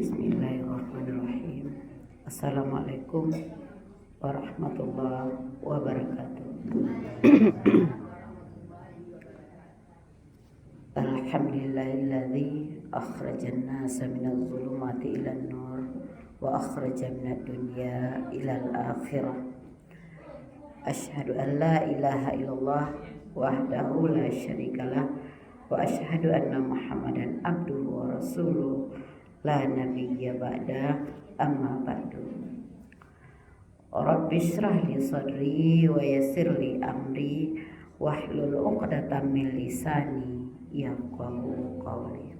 Bismillahirrahmanirrahim. Assalamualaikum warahmatullahi wabarakatuh. Alhamdulillahilladzi akhrajan nasa minadh dhulumati ilan nur wa akhraja minad dunya ilal akhirah. Asyhadu an la ilaha illallah wahdahu la syarikalah wa asyhadu anna Muhammadan abduhu wa rasuluh la nabiyya ba'da amma ba'du. Rabbi shrah li sadri wa yassir li amri wahlul 'uqdatam min lisani yafqahu qawli.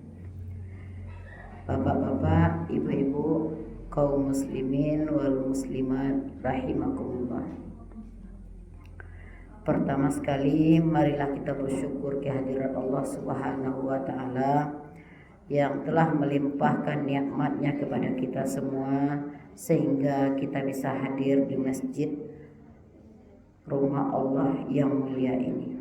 Bapak-bapak, ibu-ibu, kaum muslimin wal muslimat rahimakumullah. Pertama sekali marilah kita bersyukur kehadirat Allah Subhanahu wa taala yang telah melimpahkan nikmat-Nya kepada kita semua sehingga kita bisa hadir di masjid rumah Allah yang mulia ini.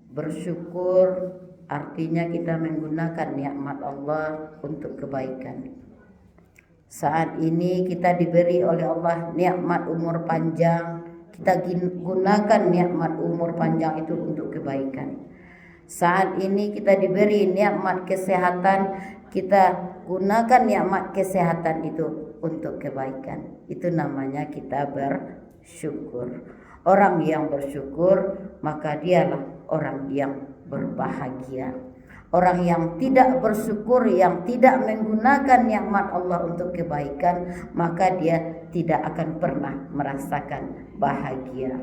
Bersyukur artinya kita menggunakan nikmat Allah untuk kebaikan. Saat ini kita diberi oleh Allah nikmat umur panjang, kita gunakan nikmat umur panjang itu untuk kebaikan. Saat ini kita diberi nikmat kesehatan, kita gunakan nikmat kesehatan itu untuk kebaikan. Itu namanya kita bersyukur. Orang yang bersyukur maka dialah orang yang berbahagia. Orang yang tidak bersyukur, yang tidak menggunakan nikmat Allah untuk kebaikan, maka dia tidak akan pernah merasakan bahagia.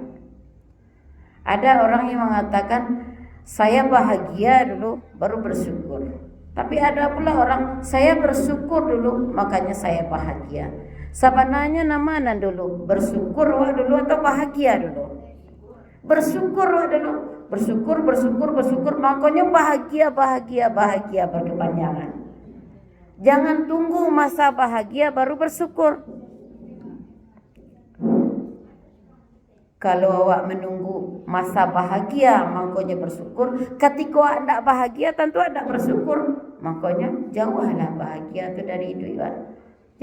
Ada orang yang mengatakan, saya bahagia dulu baru bersyukur. Tapi ada pula orang, saya bersyukur dulu makanya saya bahagia. Sebenarnya namanya dulu, bersyukur dulu atau bahagia dulu? Bersyukur dulu. Bersyukur, makanya bahagia berkepanjangan. Jangan tunggu masa bahagia baru bersyukur. Kalau awak menunggu masa bahagia, makanya bersyukur. Ketika awak tidak bahagia, tentu tidak bersyukur. Makanya jauhlah bahagia itu dari itu.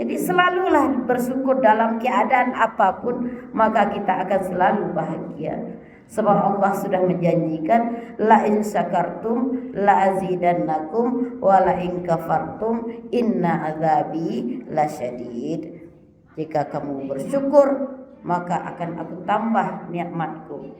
Jadi selalulah bersyukur dalam keadaan apapun, maka kita akan selalu bahagia. Sebab Allah sudah menjanjikan, la in syakartum la azidannakum wa la in kafartum inna azabi lasyadid. Jika kamu bersyukur, maka akan aku tambah nikmatku.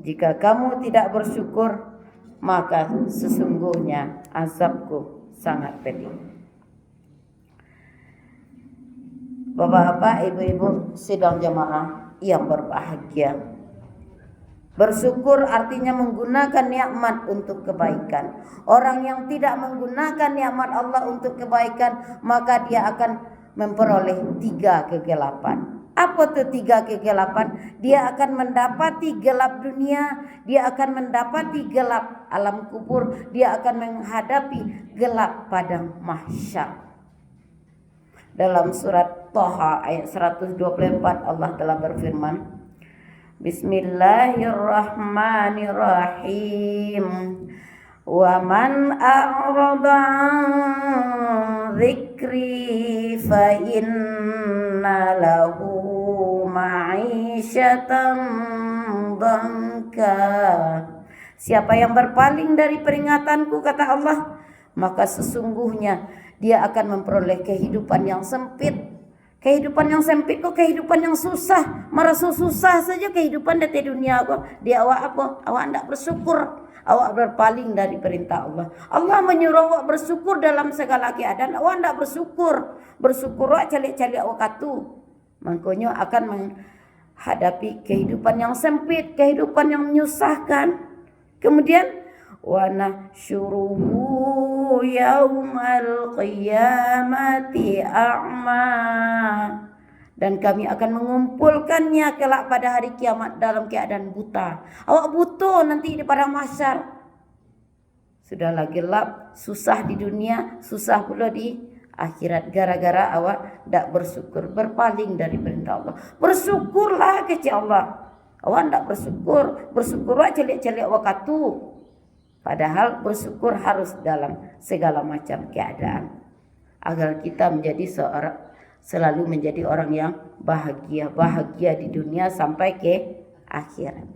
Jika kamu tidak bersyukur, maka sesungguhnya azabku sangat pedih. Bapak-bapak, ibu-ibu, sidang jamaah yang berbahagia. Bersyukur artinya menggunakan nikmat untuk kebaikan. Orang yang tidak menggunakan nikmat Allah untuk kebaikan, maka dia akan memperoleh 3 kegelapan. Apa itu 3 kegelapan? Dia akan mendapati gelap dunia, dia akan mendapati gelap alam kubur, dia akan menghadapi gelap padang mahsyar. Dalam surat Thaha ayat 124 Allah telah berfirman, Bismillahirrahmanirrahim. Wa man a'rada an dzikri fa inna lahu ma'isyatan dhanka. Siapa yang berpaling dari peringatanku, kata Allah, maka sesungguhnya dia akan memperoleh kehidupan yang sempit. Kehidupan yang sempit kok kehidupan yang susah. Merasa susah saja kehidupan di dunia kok. Dia awak apa? Awak tidak bersyukur. Awak berpaling dari perintah Allah. Allah menyuruh awak bersyukur dalam segala keadaan. Awak tidak bersyukur. Bersyukur awak calik-calik awak katu. Makanya akan menghadapi kehidupan yang sempit. Kehidupan yang menyusahkan. Kemudian wa nahsyuruhu yaumal qiyamati a'ma, dan kami akan mengumpulkannya kelak pada hari kiamat dalam keadaan buta. Awak buta nanti di padang mahsyar. Sudahlah gelap, susah di dunia, susah pula di akhirat gara-gara awak tidak bersyukur, berpaling dari perintah Allah. Bersyukurlah kepada Allah. Awak ndak bersyukur wak celik-celik wakatu. Padahal bersyukur harus dalam segala macam keadaan. Agar kita selalu menjadi orang yang bahagia di dunia sampai ke akhirat.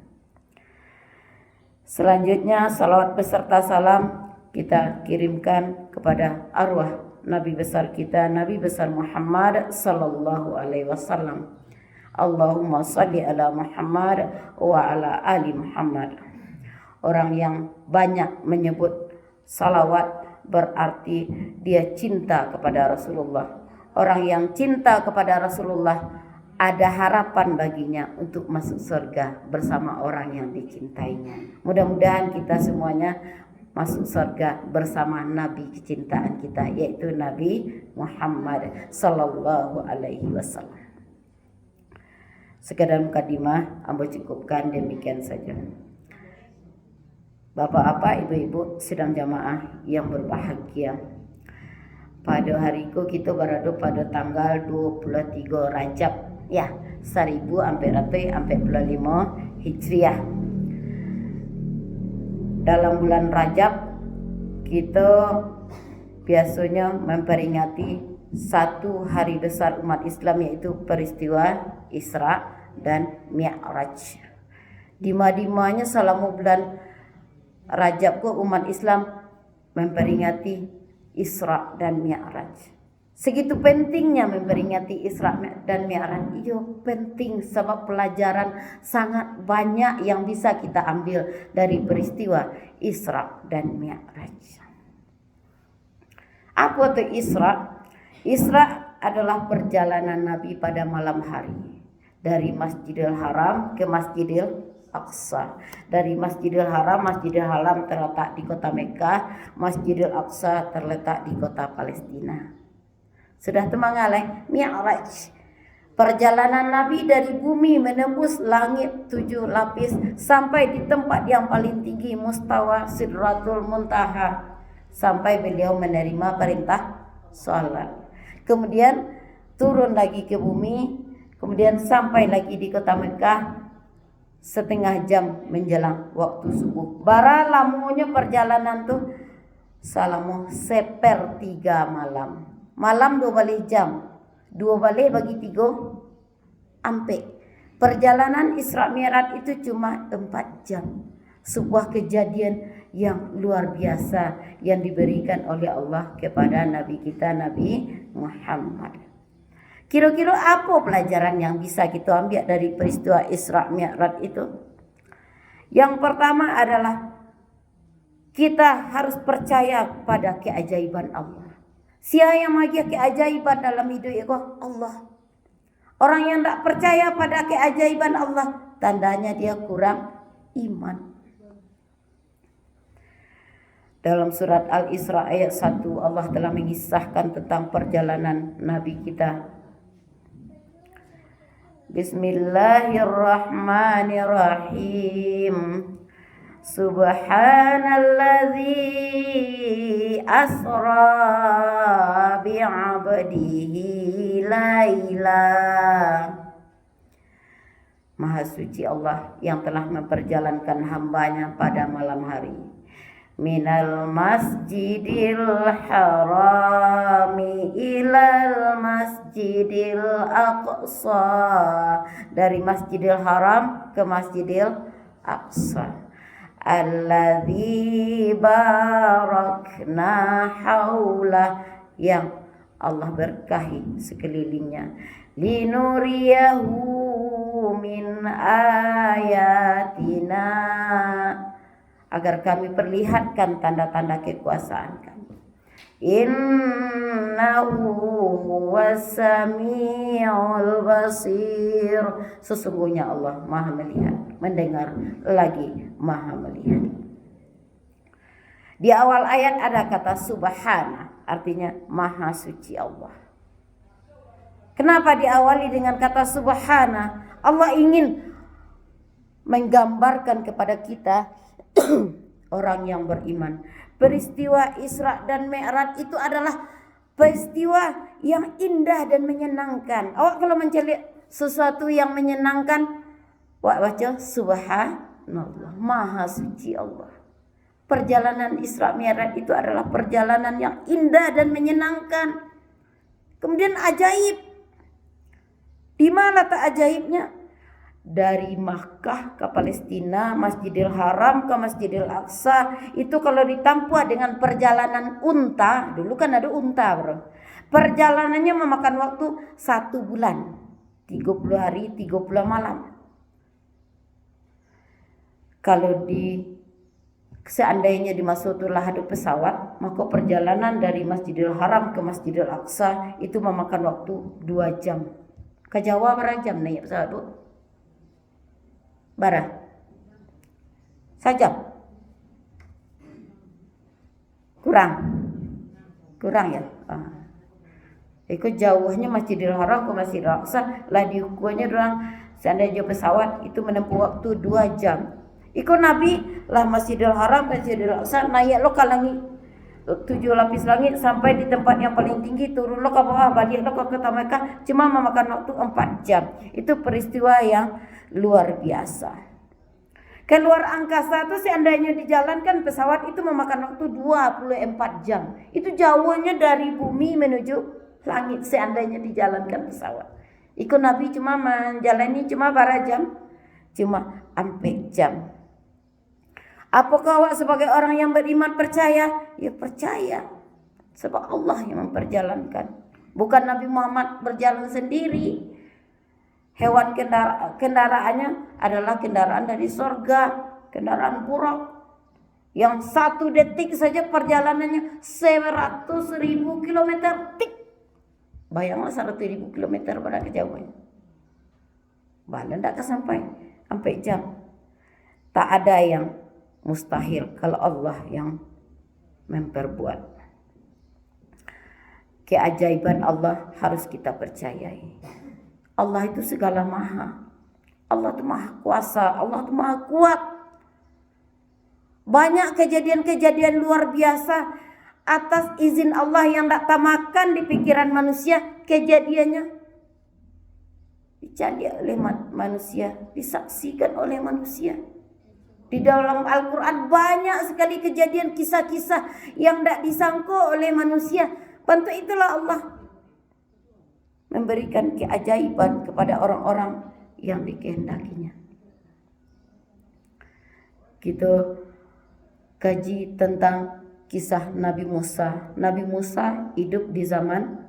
Selanjutnya salawat beserta salam kita kirimkan kepada arwah Nabi besar kita, Nabi besar Muhammad sallallahu alaihi wasallam. Allahumma salli ala Muhammad wa ala ali Muhammad. Orang yang banyak menyebut salawat berarti dia cinta kepada Rasulullah. Orang yang cinta kepada Rasulullah ada harapan baginya untuk masuk surga bersama orang yang dicintainya. Mudah-mudahan kita semuanya masuk surga bersama Nabi kecintaan kita, yaitu Nabi Muhammad sallallahu alaihi wasallam. Sekadar mukadimah, ambo cukupkan demikian saja. Bapak-bapak, ibu-ibu sidang jamaah yang berbahagia. Pada hariku kita berada pada tanggal 23 Rajab ya 1445 Hijriah. Dalam bulan Rajab kita biasanya memperingati satu hari besar umat Islam, yaitu peristiwa Isra dan Mi'raj. Dimana selama bulan Rajab umat Islam memperingati Isra dan Mi'raj. Segitu pentingnya memperingati Isra dan Mi'raj. Iyo penting sebab pelajaran sangat banyak yang bisa kita ambil dari peristiwa Isra dan Mi'raj. Apa itu Isra? Isra adalah perjalanan Nabi pada malam hari dari Masjidil Haram ke Masjidil Aqsa. Dari Masjidil Haram terletak di kota Mekah, Masjidil Aqsa terletak di kota Palestina. Sudah temangalai Mi'raj, perjalanan Nabi dari bumi menembus langit 7 lapis sampai di tempat yang paling tinggi, mustawa Sidratul Muntaha, sampai beliau menerima perintah salat. Kemudian turun lagi ke bumi, kemudian sampai lagi di kota Mekah setengah jam menjelang waktu subuh. Bara lamunya perjalanan tuh salamu sepertiga malam. Malam 2 balik jam, 2 balik bagi 3 ampe. Perjalanan Isra Mi'raj itu cuma 4 jam. Sebuah kejadian yang luar biasa yang diberikan oleh Allah kepada Nabi kita, Nabi Muhammad. Kira-kira apa pelajaran yang bisa kita ambil dari peristiwa Isra Mi'raj itu? Yang pertama adalah kita harus percaya pada keajaiban Allah. Siapa yang magia keajaiban dalam hidup itu? Allah. Orang yang tak percaya pada keajaiban Allah, tandanya dia kurang iman. Dalam surat Al-Isra ayat 1 Allah telah mengisahkan tentang perjalanan Nabi kita. Bismillahirrahmanirrahim. Subhanalladzi asra bi'abdihi laila. Maha suci Allah yang telah memperjalankan hambanya pada malam hari. Minal masjidil harami ilal masjidil aqsa. Dari masjidil haram ke masjidil aqsa. Alladzi barakna haulah, yang Allah berkahi sekelilingnya. Linuriyahu min ayatina, agar kami perlihatkan tanda-tanda kekuasaan kami. Innahu huwas-sami'ul basir. Sesungguhnya Allah Maha melihat, mendengar, lagi Maha melihat. Di awal ayat ada kata subhana, artinya Maha suci Allah. Kenapa diawali dengan kata subhana? Allah ingin menggambarkan kepada kita orang yang beriman, peristiwa Isra dan Mi'raj itu adalah peristiwa yang indah dan menyenangkan. Awak kalau mencari sesuatu yang menyenangkan, Wak baca subhanallah, maha suci Allah. Perjalanan Isra Mi'raj itu adalah perjalanan yang indah dan menyenangkan. Kemudian ajaib. Di mana tak ajaibnya? Dari Makkah ke Palestina, Masjidil Haram ke Masjidil Aqsa, itu kalau ditempuh dengan perjalanan unta, dulu kan ada unta bro, perjalanannya memakan waktu 1 bulan, 30 hari 30 malam. Kalau seandainya dimasuklah ada pesawat, maka perjalanan dari Masjidil Haram ke Masjidil Aqsa itu memakan waktu 2 jam. Ke Jawa berapa jam naik pesawat bu? Bara? Sajam? Kurang ya? Ikut jauhnya Masjidil Haram ke Masjidil Aqsa, lah diukurnya orang seandainya pesawat itu menempuh waktu 2 jam. Ikut Nabi lah Masjidil Haram, Masjidil Aqsa, naik lo ke langit 7 lapis langit sampai di tempat yang paling tinggi, turun lo ke bawah, balik lo ke kota Mekah, cuma memakan waktu 4 jam. Itu peristiwa yang luar biasa. Keluar angkasa itu seandainya dijalankan pesawat itu memakan waktu 24 jam. Itu jauhnya dari bumi menuju langit seandainya dijalankan pesawat. Ikut Nabi cuma menjalani cuma berapa jam? Cuma 4 jam. Apakah awak sebagai orang yang beriman percaya? Ya percaya. Sebab Allah yang memperjalankan. Bukan Nabi Muhammad berjalan sendiri. Hewan kendaraannya adalah kendaraan dari sorga, kendaraan burak. Yang 1 detik saja perjalanannya 100.000 kilometer. Tik. Bayanglah 100.000 kilometer pada kejauhan. Bahkan tidak sampai 4 jam. Tak ada yang mustahil kalau Allah yang memperbuat. Keajaiban Allah harus kita percayai. Allah itu segala maha. Allah itu maha kuasa. Allah itu maha kuat. Banyak kejadian-kejadian luar biasa atas izin Allah yang tak tamakan di pikiran manusia. Kejadiannya dicari oleh manusia, disaksikan oleh manusia. Di dalam Al-Quran banyak sekali kejadian kisah-kisah yang tak disangka oleh manusia. Bentuk itulah Allah memberikan keajaiban kepada orang-orang yang dikehendakinya. Kita kaji tentang kisah Nabi Musa. Nabi Musa hidup di zaman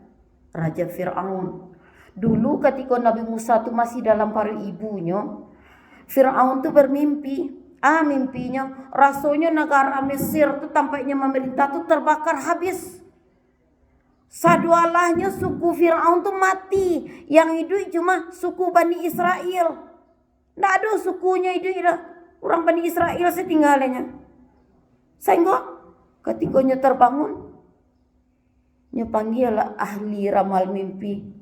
Raja Fir'aun. Dulu ketika Nabi Musa itu masih dalam perut ibunya, Fir'aun itu bermimpi. Mimpinya rasanya negara Mesir itu tampaknya memerintah itu terbakar habis. Sadualahnya suku Fir'aun itu mati. Yang hidup cuma suku Bani Israel. Tidak ada sukunya hidup. Orang Bani Israel setinggalnya. Sehingga ketika terbangun, panggillah ahli ramal mimpi.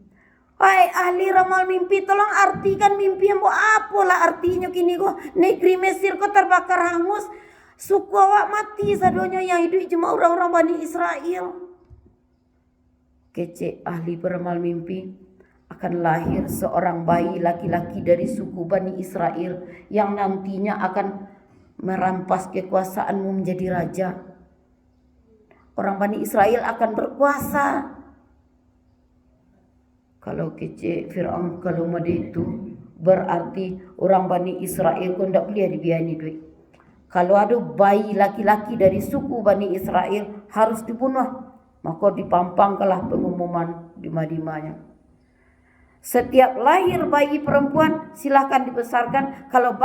Hai ahli ramal mimpi, tolong artikan mimpi yang apalah artinya kini kok negeri Mesir kok terbakar hangus, suku awak mati sadonya, yang hidup cuma orang-orang Bani Israel. Kece ahli beramal mimpi, akan lahir seorang bayi laki-laki dari suku Bani Israel yang nantinya akan merampas kekuasaanmu menjadi raja. Orang Bani Israel akan berkuasa. Kalau kece Fir'aun kalau mode itu berarti orang Bani Israel kau tidak boleh dibiayai duit. Kalau ada bayi laki-laki dari suku Bani Israel harus dibunuh, maka dipampangkanlah pengumuman di Madinahnya. Setiap lahir bayi perempuan silahkan dibesarkan. Kalau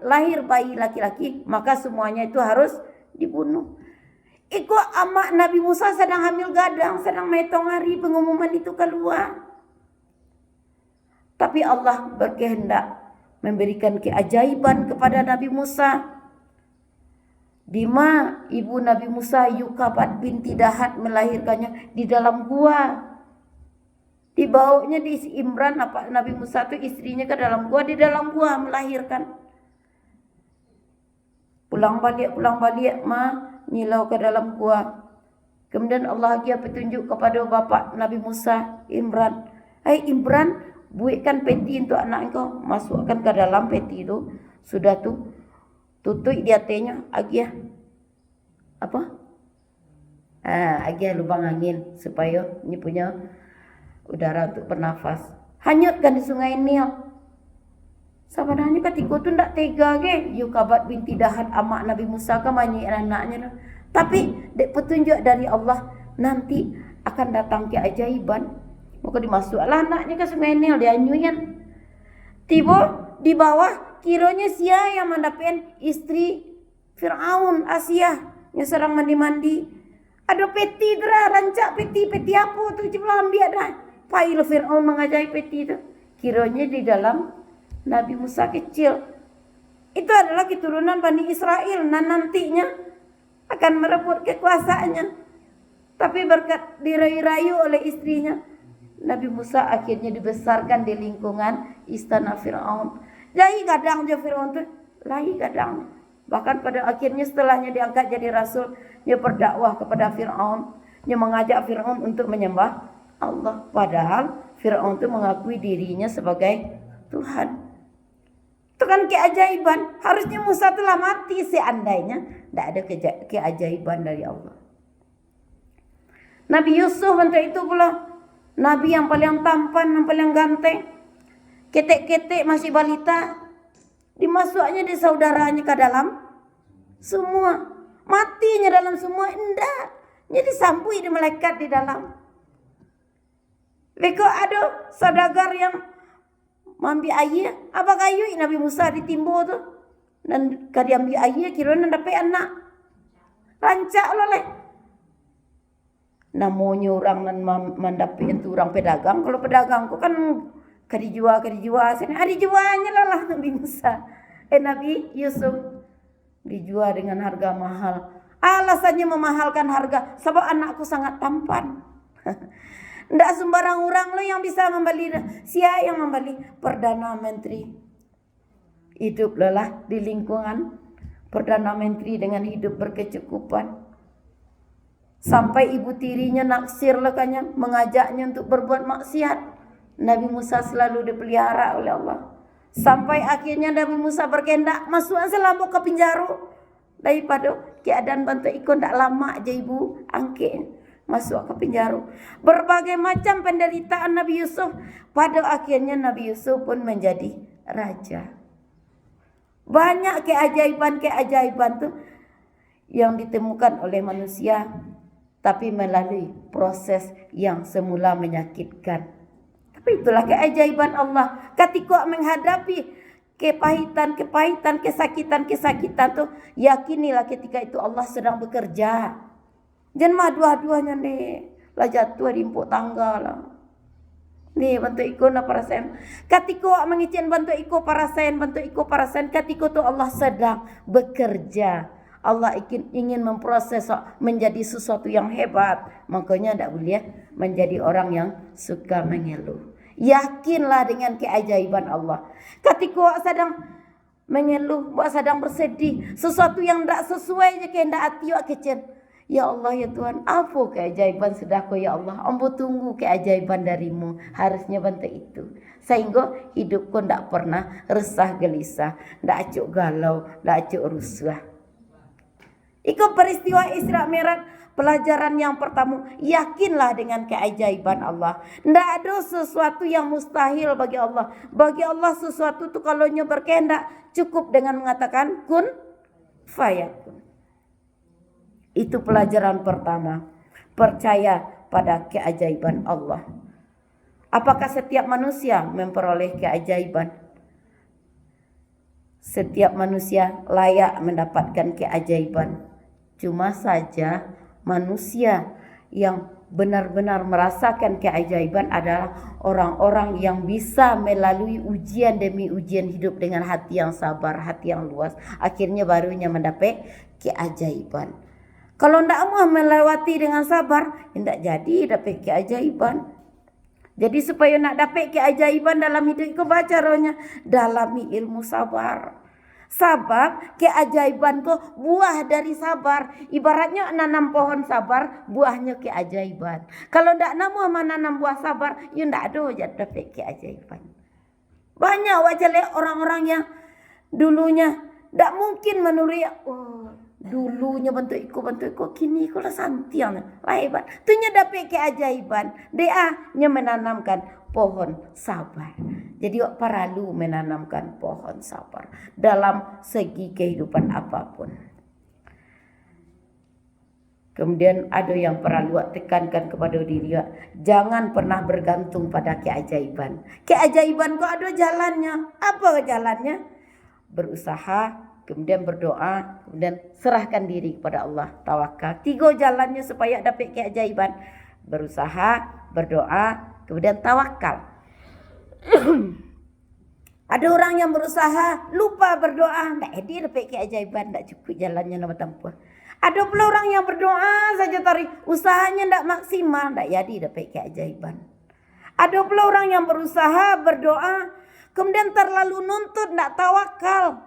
lahir bayi laki-laki maka semuanya itu harus dibunuh. Iko amak Nabi Musa sedang hamil gadang, sedang metong hari pengumuman itu keluar. Tapi Allah berkehendak memberikan keajaiban kepada Nabi Musa. Dima ibu Nabi Musa Yukabat binti Dahat melahirkannya di dalam gua. Dibawanya di Imran Nabi Musa itu istrinya ke dalam gua, di dalam gua melahirkan. Pulang balik nyilau ke dalam gua. Kemudian Allah dia petunjuk kepada bapak Nabi Musa, Imran. Hai Imran, buihkan peti untuk anak engkau, masukkan ke dalam peti itu, sudah tuh tutup di hatinya, agia apa? Agia lubang angin supaya ini punya udara untuk bernafas. Hanyutkan di sungai Nil. Sebenarnya ketika itu ndak tega ke, Yukabat binti Dahat amak Nabi Musa ke manyi anaknya. Tapi dek petunjuk dari Allah nanti akan datang keajaiban. Maka dimasuklah anaknya ke sungai Nil, dia nyuyan. Tiba di bawah kiranya sia yang mendapatkan istri Fir'aun Asia yang sedang mandi-mandi. Ada peti dah, rancak peti apa tu coba ambil dah. Pail Fir'aun mengajai peti tu. Kiranya di dalam Nabi Musa kecil. Itu adalah keturunan Bani Israel dan nantinya akan merebut kekuasaannya. Tapi berkat dirayu-rayu oleh istrinya, Nabi Musa akhirnya dibesarkan di lingkungan istana Fir'aun. Jadi kadang je Fir'aun tu, lagi kadang. Bahkan pada akhirnya setelahnya diangkat jadi rasul, dia berdakwah kepada Fir'aun, dia mengajak Fir'aun untuk menyembah Allah. Padahal Fir'aun itu mengakui dirinya sebagai Tuhan. Itu kan keajaiban. Harusnya Musa telah mati seandainya tidak ada keajaiban dari Allah. Nabi Yusuf untuk itu pula, Nabi yang paling tampan, yang paling ganteng, ketek-ketek masih balita, dimasuknya di saudaranya ke dalam semua, matinya dalam semua, enggak, jadi sampui di malaikat di dalam. Beko ada saudagar yang mambi air, apa kayu Nabi Musa ditimbo tu, dan kadi ambil air kira nak dapat anak, rancak loleh. Namanya orang nan mendapat itu orang pedagang. Kalau pedagang kau kan kadi jual sini. Dijualnya lah Nabi Musa. Nabi Yusuf dijual dengan harga mahal. Alasannya memahalkan harga sebab anakku sangat tampan. Ndak sembarang orang lo yang bisa membeli. Siapa yang membeli? Perdana Menteri. Hiduplah di lingkungan Perdana Menteri dengan hidup berkecukupan. Sampai ibu tirinya naksir lekanya, mengajaknya untuk berbuat maksiat. Nabi Musa selalu dipelihara oleh Allah. Sampai akhirnya Nabi Musa berkehendak masuk selambuk ke penjara. Daripada keadaan bantu ikut tak lama aja ibu angke masuk ke penjara. Berbagai macam penderitaan Nabi Yusuf. Pada akhirnya Nabi Yusuf pun menjadi raja. Banyak keajaiban-keajaiban tu yang ditemukan oleh manusia, tapi melalui proses yang semula menyakitkan. Tapi itulah keajaiban Allah. Ketika menghadapi kepahitan, kesakitan tu, yakinilah ketika itu Allah sedang bekerja. Jangan mah dua-duanya ni lah jatuh di empuk tangga lah. Ni bantu iko na parasen. Ketika mengicin bantu iko parasen, ketika tu Allah sedang bekerja. Allah ingin memproses menjadi sesuatu yang hebat. Makanya tidak boleh menjadi orang yang suka mengeluh. Yakinlah dengan keajaiban Allah. Ketika sedang mengeluh, sedang bersedih, sesuatu yang tidak sesuai je kehendak hati kecil. Ya Allah ya Tuhan, apa keajaiban sedekah ya Allah? Ambo tunggu keajaiban darimu. Harusnya bantu itu. Sehingga hidupku tidak pernah resah gelisah, tidak acuk galau, tidak acuk rusuh. Ikut peristiwa Isra Mi'raj, pelajaran yang pertama, yakinlah dengan keajaiban Allah. Tidak ada sesuatu yang mustahil bagi Allah. Bagi Allah sesuatu itu kalau berkehendak cukup dengan mengatakan kun fayakun. Itu pelajaran pertama, percaya pada keajaiban Allah. Apakah setiap manusia memperoleh keajaiban? Setiap manusia layak mendapatkan keajaiban. Cuma saja manusia yang benar-benar merasakan keajaiban adalah orang-orang yang bisa melalui ujian demi ujian hidup dengan hati yang sabar, hati yang luas. Akhirnya barunya mendapat keajaiban. Kalau tidak mau melewati dengan sabar, tidak jadi dapat keajaiban. Jadi supaya nak dapat keajaiban dalam hidup itu baca rohnya, dalami ilmu sabar. Sabab keajaiban ko buah dari sabar. Ibaratnya nanam pohon sabar, buahnya keajaiban. Kalau ndak namu menanam buah sabar, you ndak ada aja dapat keajaiban. Banyak wajah orang-orang yang dulunya ndak mungkin menurut dulunya bentuk iko kini iko lah santiang lah hebat. Tunya dapat keajaiban. Dia menanamkan pohon sabar. Jadi perlu menanamkan pohon sabar dalam segi kehidupan apapun. Kemudian ada yang perlu tekankan kepada diri, jangan pernah bergantung pada keajaiban. Keajaiban kok ada jalannya. Apa jalannya? Berusaha, kemudian berdoa, kemudian serahkan diri kepada Allah, tawakal. 3 jalannya supaya dapat keajaiban. Berusaha, berdoa, kemudian tawakal. Ada orang yang berusaha lupa berdoa, ndak dia dapat keajaiban, ndak cukup jalannya nama tempuh. Ada pula orang yang berdoa saja tarik usahanya ndak maksimal, ndak jadi dapat keajaiban. Ada pula orang yang berusaha berdoa kemudian terlalu nuntut, ndak tawakal.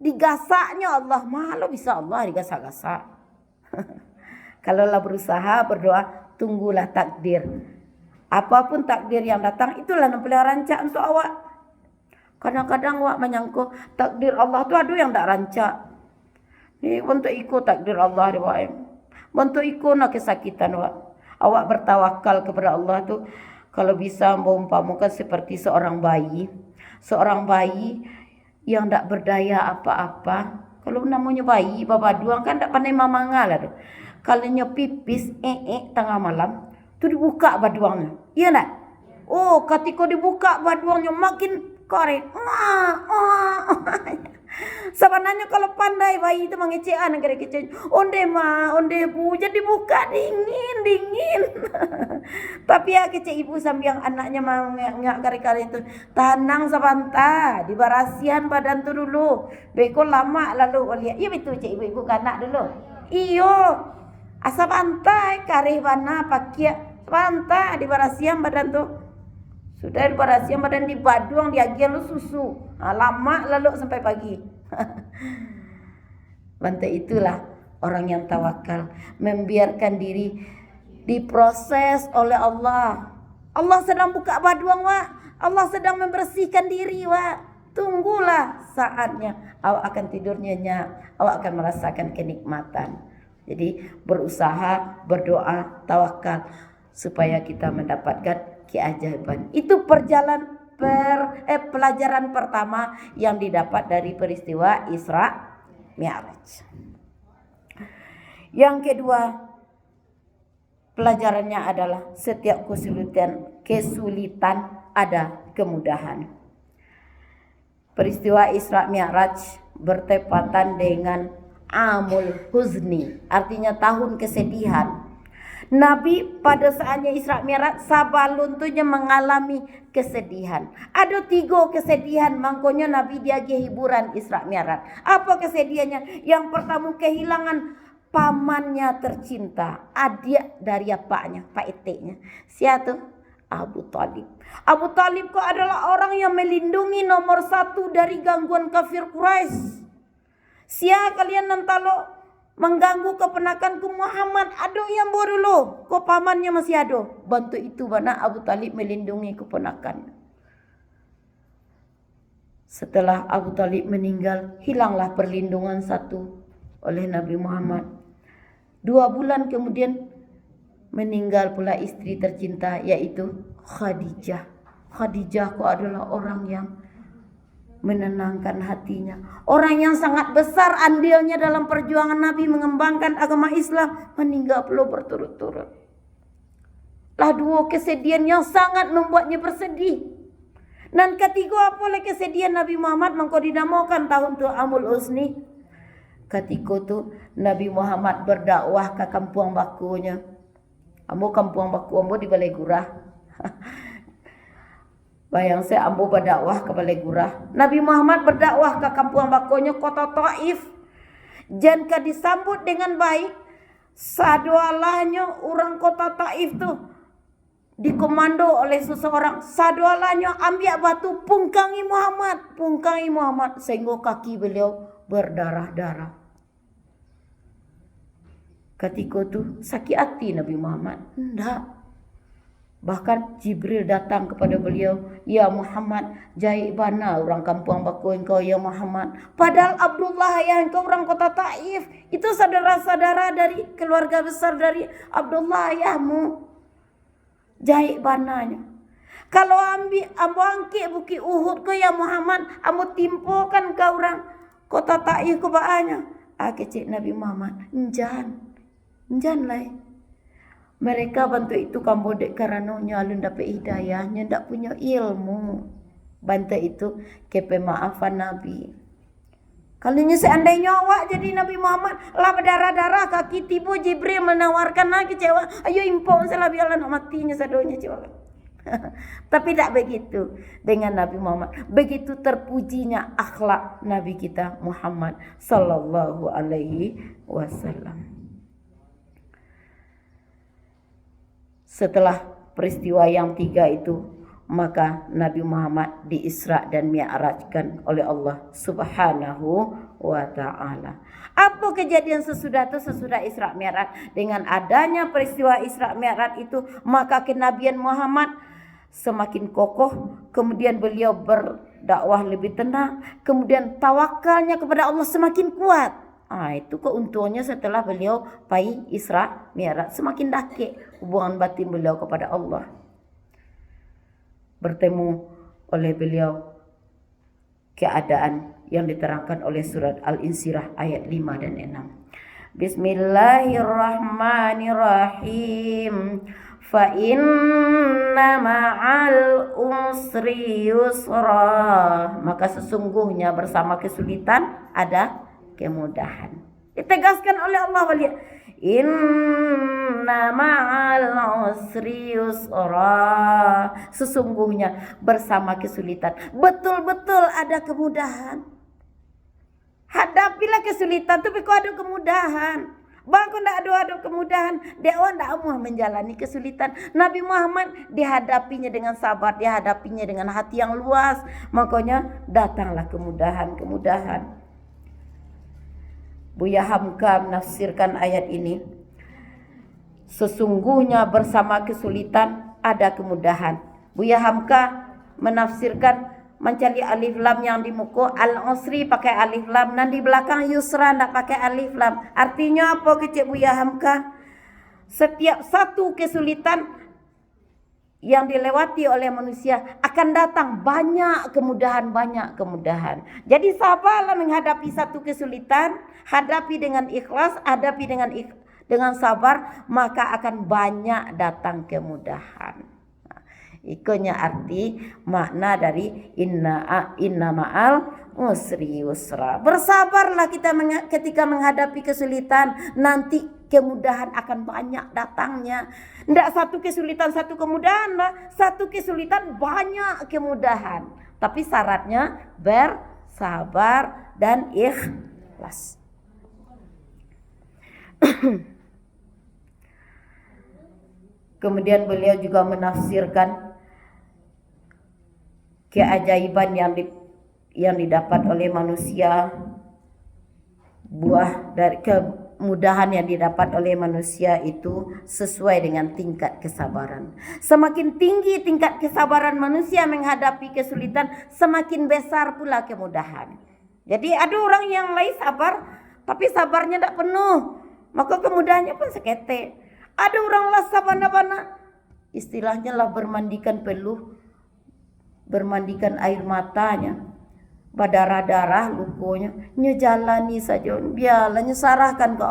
Digasaknya Allah, malu bisa Allah digasak-gasak. Kalaulah berusaha berdoa, tunggulah takdir. Apapun takdir yang datang, itulah yang boleh rancak untuk awak. Kadang-kadang awak menyangka takdir Allah tu ada yang tak rancak. Ni untuk ikut takdir Allah dia awak. Untuk ikut nak kesakitan awak. Awak bertawakal kepada Allah tu kalau bisa mengumpamakan seperti seorang bayi. Seorang bayi yang tak berdaya apa-apa. Kalau namanya bayi, babaduang kan tak pandai mamanga lah tu. Kalau pipis tengah malam, tu dibuka baduangnya. Iya tak? Oh, ketika dibuka baduangnya makin korek. Sebenarnya kalau pandai bayi itu mengecekan kecil. Onde bu, jadi buka dingin. Tapi ya kecil ibu sambil yang anaknya mau ngak kari-kari itu tenang sabanta, dibarasian badan tu dulu. Beko lama lalu lihat. Iya betul cik ibu kanak dulu. Iyo, asa bantai kari bana pakai banta dibarasian badan tu. Sudah dibarasian badan di baduang diagian lu susu. Lama lalu sampai pagi. Bantai itulah orang yang tawakal, membiarkan diri diproses oleh Allah. Allah sedang buka baduang wa. Allah sedang membersihkan diri wa. Tunggulah saatnya. Awak akan tidur nyenyak. Awak akan merasakan kenikmatan. Jadi berusaha, berdoa, tawakal supaya kita mendapatkan keajaiban. Itu pelajaran pertama yang didapat dari peristiwa Isra Mi'raj. Yang kedua, pelajarannya adalah setiap kesulitan ada kemudahan. Peristiwa Isra Mi'raj bertepatan dengan Amul Huzni, artinya tahun kesedihan. Nabi pada saatnya Isra Mi'raj sabaluntunya mengalami kesedihan. Ada 3 kesedihan, makanya Nabi dia hiburan Isra Mi'raj. Apa kesedihannya? Yang pertama kehilangan pamannya tercinta, adik dari apanya, pak eteknya. Siapa tu? Abu Talib. Abu Talib kok adalah orang yang melindungi nomor 1 dari gangguan kafir Quraisy. Sia kalian nantalo mengganggu keponakanku Muhammad, ada yang baru lo, kok pamannya masih ada. Bantu itu mana Abu Talib melindungi keponakan. Setelah Abu Talib meninggal, hilanglah perlindungan 1 oleh Nabi Muhammad. 2 bulan kemudian meninggal pula istri tercinta, yaitu Khadijah. Khadijah kok adalah orang yang menenangkan hatinya. Orang yang sangat besar andilnya dalam perjuangan Nabi mengembangkan agama Islam, meninggal pula berturut-turut. Lah 2 kesedihan yang sangat membuatnya bersedih. Dan ketiga apa kesedihan Nabi Muhammad mengko dinamakan tahun tu Amul Huzni. Ketika tu Nabi Muhammad berdakwah ke kampung bakunya. Ambo kampung baku ambo di Balai Gurah. Bayang saya ambo berdakwah ke Balai Gurah. Nabi Muhammad berdakwah ke kampung bakonya kota Taif. Jangan disambut dengan baik. Sadualahnya orang kota Taif tu dikomando oleh seseorang, sadualanya ambil batu pungkangi Muhammad sehingga kaki beliau berdarah-darah. Ketika itu sakit hati Nabi Muhammad. Enggak. Bahkan Jibril datang kepada beliau, "Ya Muhammad, jahit bana orang kampung baku engkau ya Muhammad." Padahal Abdullah ya engkau orang kota Taif. Itu saudara-saudara dari keluarga besar dari Abdullah ayahmu. Jahit bananya. Kalau ambil ambo angkit bukit Uhud ke ya Muhammad, ambo timpokan ke orang kota Taif ke baanya. Kecik Nabi Muhammad, Enjan lah. Mereka bantu itu kamu dek karena nyalun dapat hidayahnya, ndak punya ilmu. Bantu itu ke pemaafan Nabi. Kalau seandainya awak jadi Nabi Muhammad lah berdarah-darah kaki tipu Jibril menawarkan lagi kecewa. Ayo impong salah biarlah nak matinya sadonya cewa. Tapi tidak begitu dengan Nabi Muhammad. Begitu terpujinya akhlak Nabi kita Muhammad sallallahu alaihi wasallam. Setelah peristiwa yang 3 itu, maka Nabi Muhammad diisra dan mi'rajkan oleh Allah Subhanahu wa ta'ala. Apa kejadian sesudah itu, sesudah Isra Mi'raj? Dengan adanya peristiwa Isra Mi'raj itu, maka kenabian Muhammad semakin kokoh, kemudian beliau berdakwah lebih tenang, kemudian tawakalnya kepada Allah semakin kuat. Itu keuntungannya setelah beliau pai Isra Mi'raj, semakin dakik hubungan batin beliau kepada Allah. Bertemu oleh beliau keadaan yang diterangkan oleh surat Al-Insyirah ayat 5 dan 6. Bismillahirrahmanirrahim. Fa inna ma'al usri yusra. Maka sesungguhnya bersama kesulitan ada kemudahan. Ditegaskan oleh Allah waliya. Inna ma'al usri yusra. Sesungguhnya bersama kesulitan betul-betul ada kemudahan. Hadapilah kesulitan tapi kau ada kemudahan. Bangku ndak ada kemudahan, dia ndak mau menjalani kesulitan. Nabi Muhammad dihadapinya dengan sabar, dihadapinya dengan hati yang luas. Makanya datanglah kemudahan-kemudahan. Buya Hamka menafsirkan ayat ini. Sesungguhnya bersama kesulitan ada kemudahan. Buya Hamka menafsirkan mencari alif lam yang di muka al-usri pakai alif lam dan di belakang yusra ndak pakai alif lam. Artinya apa kecik Buya Hamka? Setiap satu kesulitan yang dilewati oleh manusia akan datang banyak kemudahan. Jadi sabarlah menghadapi satu kesulitan, hadapi dengan ikhlas, hadapi dengan sabar, maka akan banyak datang kemudahan. Ikonya arti makna dari inna ma'al usri yusra. Bersabarlah kita ketika menghadapi kesulitan, nanti kemudahan akan banyak datangnya. Tidak satu kesulitan satu kemudahan lah, satu kesulitan banyak kemudahan. Tapi syaratnya bersabar dan ikhlas. Kemudian beliau juga menafsirkan keajaiban yang didapat oleh manusia, buah dari kemudahan yang didapat oleh manusia itu sesuai dengan tingkat kesabaran. Semakin tinggi tingkat kesabaran manusia menghadapi kesulitan, semakin besar pula kemudahan. Jadi ada orang yang lain sabar, tapi sabarnya tidak penuh, maka kemudahannya pun seketek. Ada orang lah sabana-bana, istilahnya lah bermandikan peluh, bermandikan air matanya, berdarah-darah lukanya, nyejalani saja, biarlah nyesarahkan ke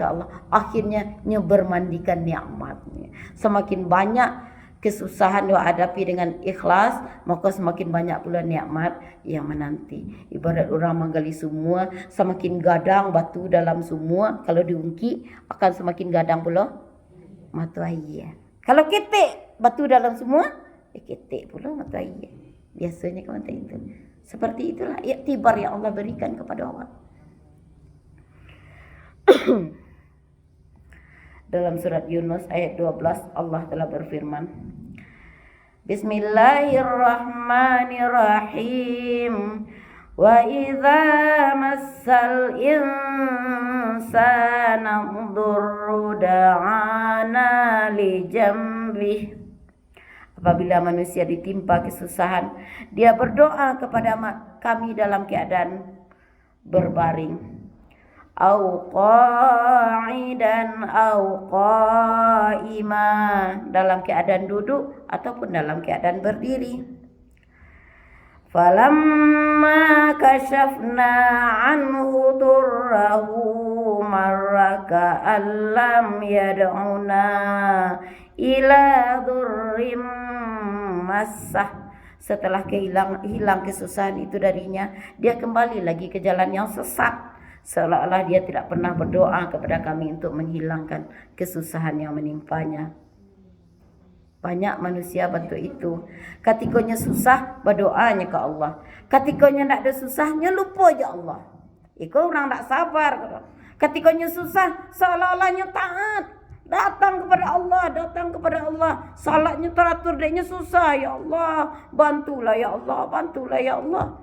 Allah, akhirnya bermandikan nikmatnya. Semakin banyak kesusahan yang hadapi dengan ikhlas, maka semakin banyak pula nikmat yang menanti. Ibarat orang menggali sumur, semakin gadang batu dalam sumur, kalau diungkit akan semakin gadang pula mata air. Kalau ketik batu dalam sumur, ketik pula mata air. Biasanya kata itu. Seperti itulah iktibar yang Allah berikan kepada orang. Dalam surat Yunus ayat 12 Allah telah berfirman, Bismillahirrahmanirrahim. Wa idza massal insana dhurru da'ana li jambih. Apabila manusia ditimpa kesusahan, dia berdoa kepada kami dalam keadaan berbaring. Au qa'idan au qa'ima, dalam keadaan duduk ataupun dalam keadaan berdiri. Falamma kashafna anhu durrahu marraka allam yad'una ila durrim massah. Setelah hilang kesusahan itu darinya, dia kembali lagi ke jalan yang sesat, seolah-olah dia tidak pernah berdoa kepada kami untuk menghilangkan kesusahan yang menimpanya. Banyak manusia bentuk itu. Ketikanya susah, berdoanya ke Allah. Ketikanya tak ada susahnya, lupa je Allah. Itu orang tak sabar. Ketikanya susah, seolah-olahnya taat. Datang kepada Allah. Salatnya teratur, dia susah. Ya Allah, bantulah ya Allah, bantulah ya Allah.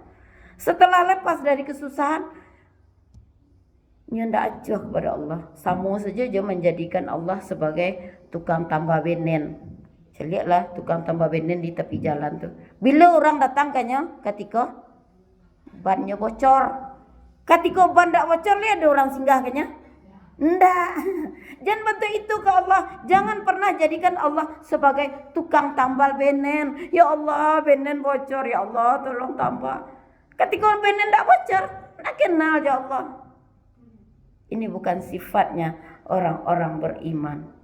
Setelah lepas dari kesusahan, dia tak acuh kepada Allah. Sama saja dia menjadikan Allah sebagai tukang tambah benen. Lihatlah tukang tambah benen di tepi jalan tu. Bila orang datang kanya, ketika bannya bocor. Ketika ban tak bocor, lihat ada orang singgah kanya. Ndak. Jangan bantu itu ke Allah. Jangan pernah jadikan Allah sebagai tukang tambal benen. Ya Allah, benen bocor. Ya Allah, tolong tambah. Ketika benen tak bocor, nak kenal ya Allah. Ini bukan sifatnya orang-orang beriman.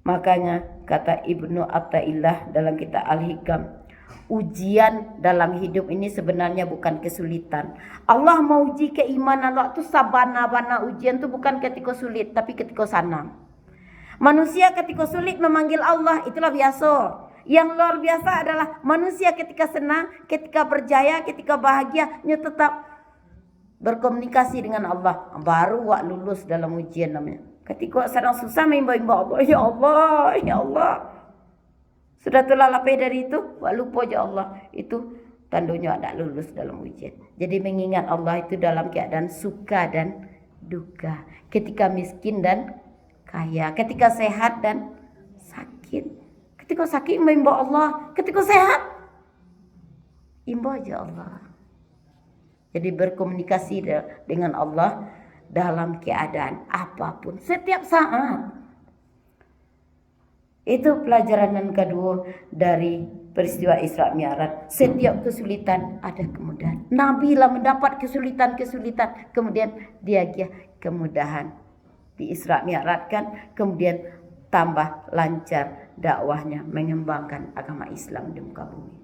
Makanya kata Ibnu Athaillah dalam kitab Al-Hikam, ujian dalam hidup ini sebenarnya bukan kesulitan. Allah mau uji keimanan waktu sabana-bana ujian itu bukan ketika sulit, tapi ketika senang. Manusia ketika sulit memanggil Allah, itulah biasa. Yang luar biasa adalah manusia ketika senang, ketika berjaya, ketika bahagia, dia tetap berkomunikasi dengan Allah. Baru wak lulus dalam ujian namanya. Ketika sedang susah membawa Allah, ya Allah, ya Allah. Sudah terlalap dari itu, wak lupa ya Allah. Itu tandanya tak lulus dalam ujian. Jadi mengingat Allah itu dalam keadaan suka dan duka. Ketika miskin dan kaya. Ketika sehat dan sakit. Ketika sakit membawa Allah. Ketika sehat, imba ya Allah. Jadi berkomunikasi dengan Allah dalam keadaan apapun, setiap saat. Itu pelajaran yang kedua dari peristiwa Isra Mi'raj. Setiap kesulitan ada kemudahan. Nabi lah mendapat kesulitan-kesulitan, kemudian dia kemudahan. Di Isra Mi'raj kan, kemudian tambah lancar dakwahnya mengembangkan agama Islam di muka bumi.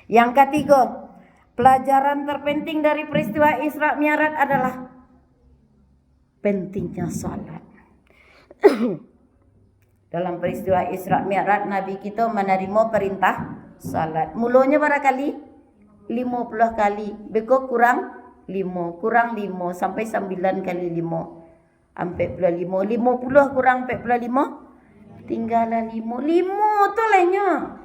Yang ketiga, pelajaran terpenting dari peristiwa Isra Mi'raj adalah pentingnya salat. Dalam peristiwa Isra Mi'raj, Nabi kita menerima perintah salat. Mulanya barangkali 50 kali. Beko kurang 5 sampai 9 kali 5. 45. 50 kurang 45. Tinggalah 5 tu lahnya.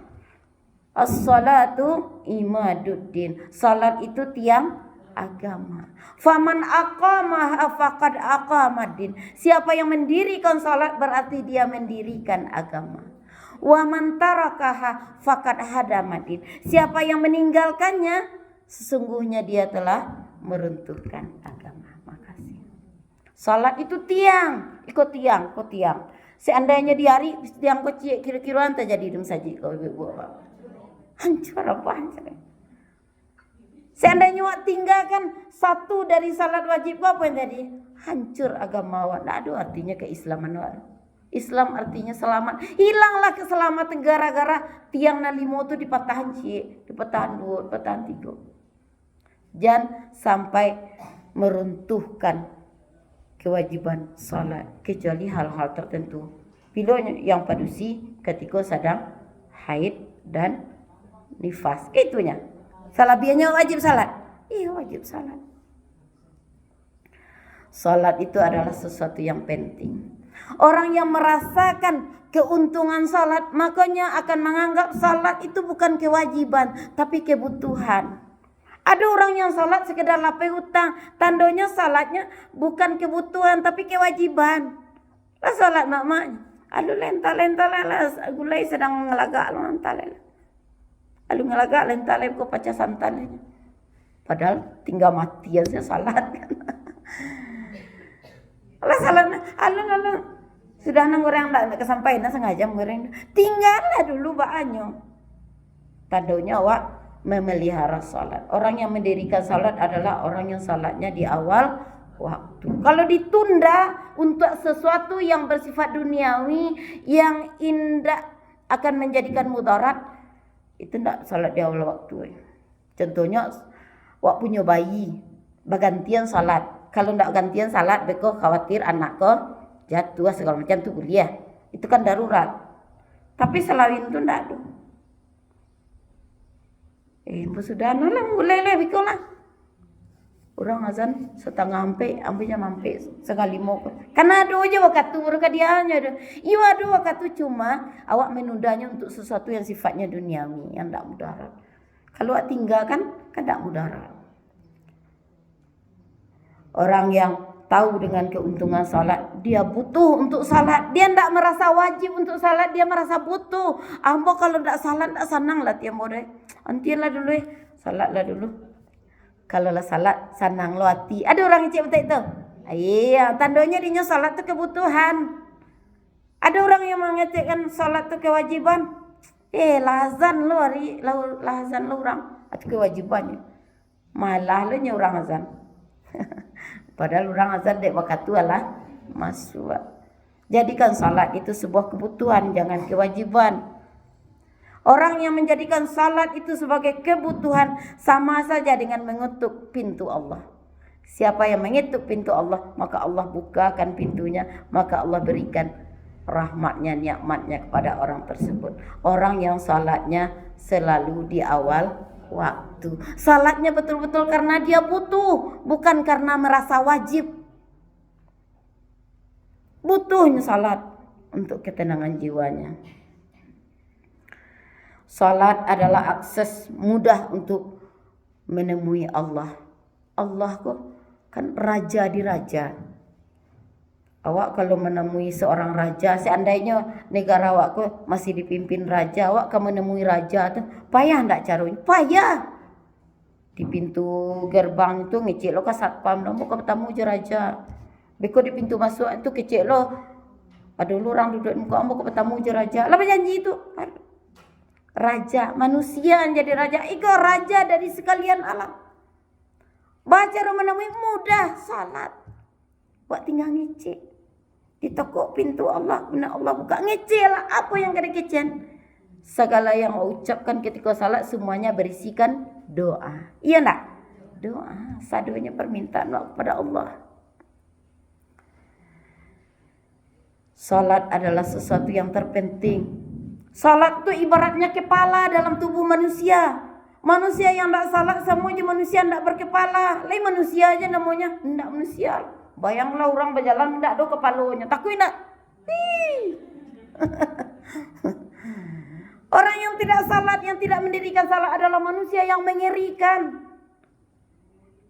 As-salatu imaduddin. Salat itu tiang agama. Faman aqamaha faqad aqamaddin. Siapa yang mendirikan salat berarti dia mendirikan agama. Wa man tarakaha faqad hadamaddin. Siapa yang meninggalkannya sesungguhnya dia telah meruntuhkan agama. Makasih. Salat itu tiang, ikut tiang. Seandainya di hari tiang kecil kira-kira terjadi dem saja kau ibu bapak. Hancur apa hancur. Seandainya awak tinggalkan satu dari salat wajib apa yang tadi? Hancur agama awak. Tak ada artinya keislaman awak. Islam artinya selamat. Hilanglah keselamatan gara-gara tiang nalimo tu dipatahan cik, dipatahan 2, dipatahan 3. Jangan sampai meruntuhkan kewajiban salat kecuali hal-hal tertentu. Bila yang padusi ketika sedang haid dan nifas, itunya. Salabianya wajib salat. Iya wajib salat. Salat itu adalah sesuatu yang penting. Orang yang merasakan keuntungan salat, makanya akan menganggap salat itu bukan kewajiban, tapi kebutuhan. Ada orang yang salat sekedar lapeh hutang, tandanya salatnya bukan kebutuhan tapi kewajiban. Lah salat mak-mak, alu lenta-lenta lah, gulai sedang ngelagak lo antale. Alu ngelagak lenta ko paca santannya. Padahal tinggal mati aja salat kan. Lah salat alu sudah nang orang ndak kesampaian sengaja goreng. Tinggallah dulu baanyo. Tandanya awak memelihara salat. Orang yang mendirikan salat adalah orang yang salatnya di awal waktu. Kalau ditunda untuk sesuatu yang bersifat duniawi yang indah akan menjadikan mudarat, itu ndak salat di awal waktu. Contohnya wak punya bayi, bergantian salat. Kalau ndak gantian salat, beko khawatir anak ko jatuh segala macam tuh kuliah. Itu kan darurat. Tapi selawin itu ndak ada. Sudah lah mulai lah biko lah. Orang azan setengah ampenya mampe sekali mau. Karena ada aja waktu mereka dianya ada. Iya ada waktu cuma awak menundanya untuk sesuatu yang sifatnya duniawi yang ndak mudarat. Kalau awak tinggalkan kan ndak mudarat. Orang yang tahu dengan keuntungan salat, dia butuh untuk salat. Dia tidak merasa wajib untuk salat, dia merasa butuh. Ambo kalau tidak salat tidak senang lah tiap mode. Antilah dulu salatlah dulu. Kalau lah salat senang lo hati. Ada orang yang cek betul itu. Iya, tandanya dia salat itu kebutuhan. Ada orang yang mengatakan salat itu kewajiban. Lazan lo hari, lazan lo orang itu kewajibannya. Malah lo orang azan. Padahal orang azan dek waktu lah masuk. Jadikan salat itu sebuah kebutuhan, jangan kewajiban. Orang yang menjadikan salat itu sebagai kebutuhan sama saja dengan mengetuk pintu Allah. Siapa yang mengetuk pintu Allah, maka Allah bukakan pintunya, maka Allah berikan rahmatnya, nikmatnya kepada orang tersebut. Orang yang salatnya selalu di awal waktu. Salatnya betul-betul karena dia butuh, bukan karena merasa wajib. Butuhnya salat untuk ketenangan jiwanya. Salat adalah akses mudah untuk menemui Allah. Allah kok kan raja di raja. Awak kalau menemui seorang raja, seandainya negara awak kok masih dipimpin raja, awak kan menemui raja tu payah ndak caranya? Payah. Di pintu gerbang itu ngecek lo ka satpam, lo mau ketemu je raja. Beko di pintu masuk itu kecek lo. Ada orang duduk muka mau ketemu je raja. Lah berjanji itu. Raja, manusia yang jadi raja. Iko raja dari sekalian alam. Baca lo menemui mudah salat. Wak tinggal ngecek. Di toko pintu Allah, benar Allah buka, ngecek lah apa yang kena kecian. Segala yang mau ucapkan ketika salat semuanya berisikan doa. Iya enggak? Doa, sadunya permintaan kepada Allah. Salat adalah sesuatu yang terpenting. Salat itu ibaratnya kepala dalam tubuh manusia. Manusia yang tidak salat semuanya manusia tidak berkepala. Lain manusia aja namanya, tidak manusia. Bayanglah orang berjalan tidak ada kepalanya. Takut tidak? Orang yang tidak salat, yang tidak mendirikan salat adalah manusia yang mengerikan.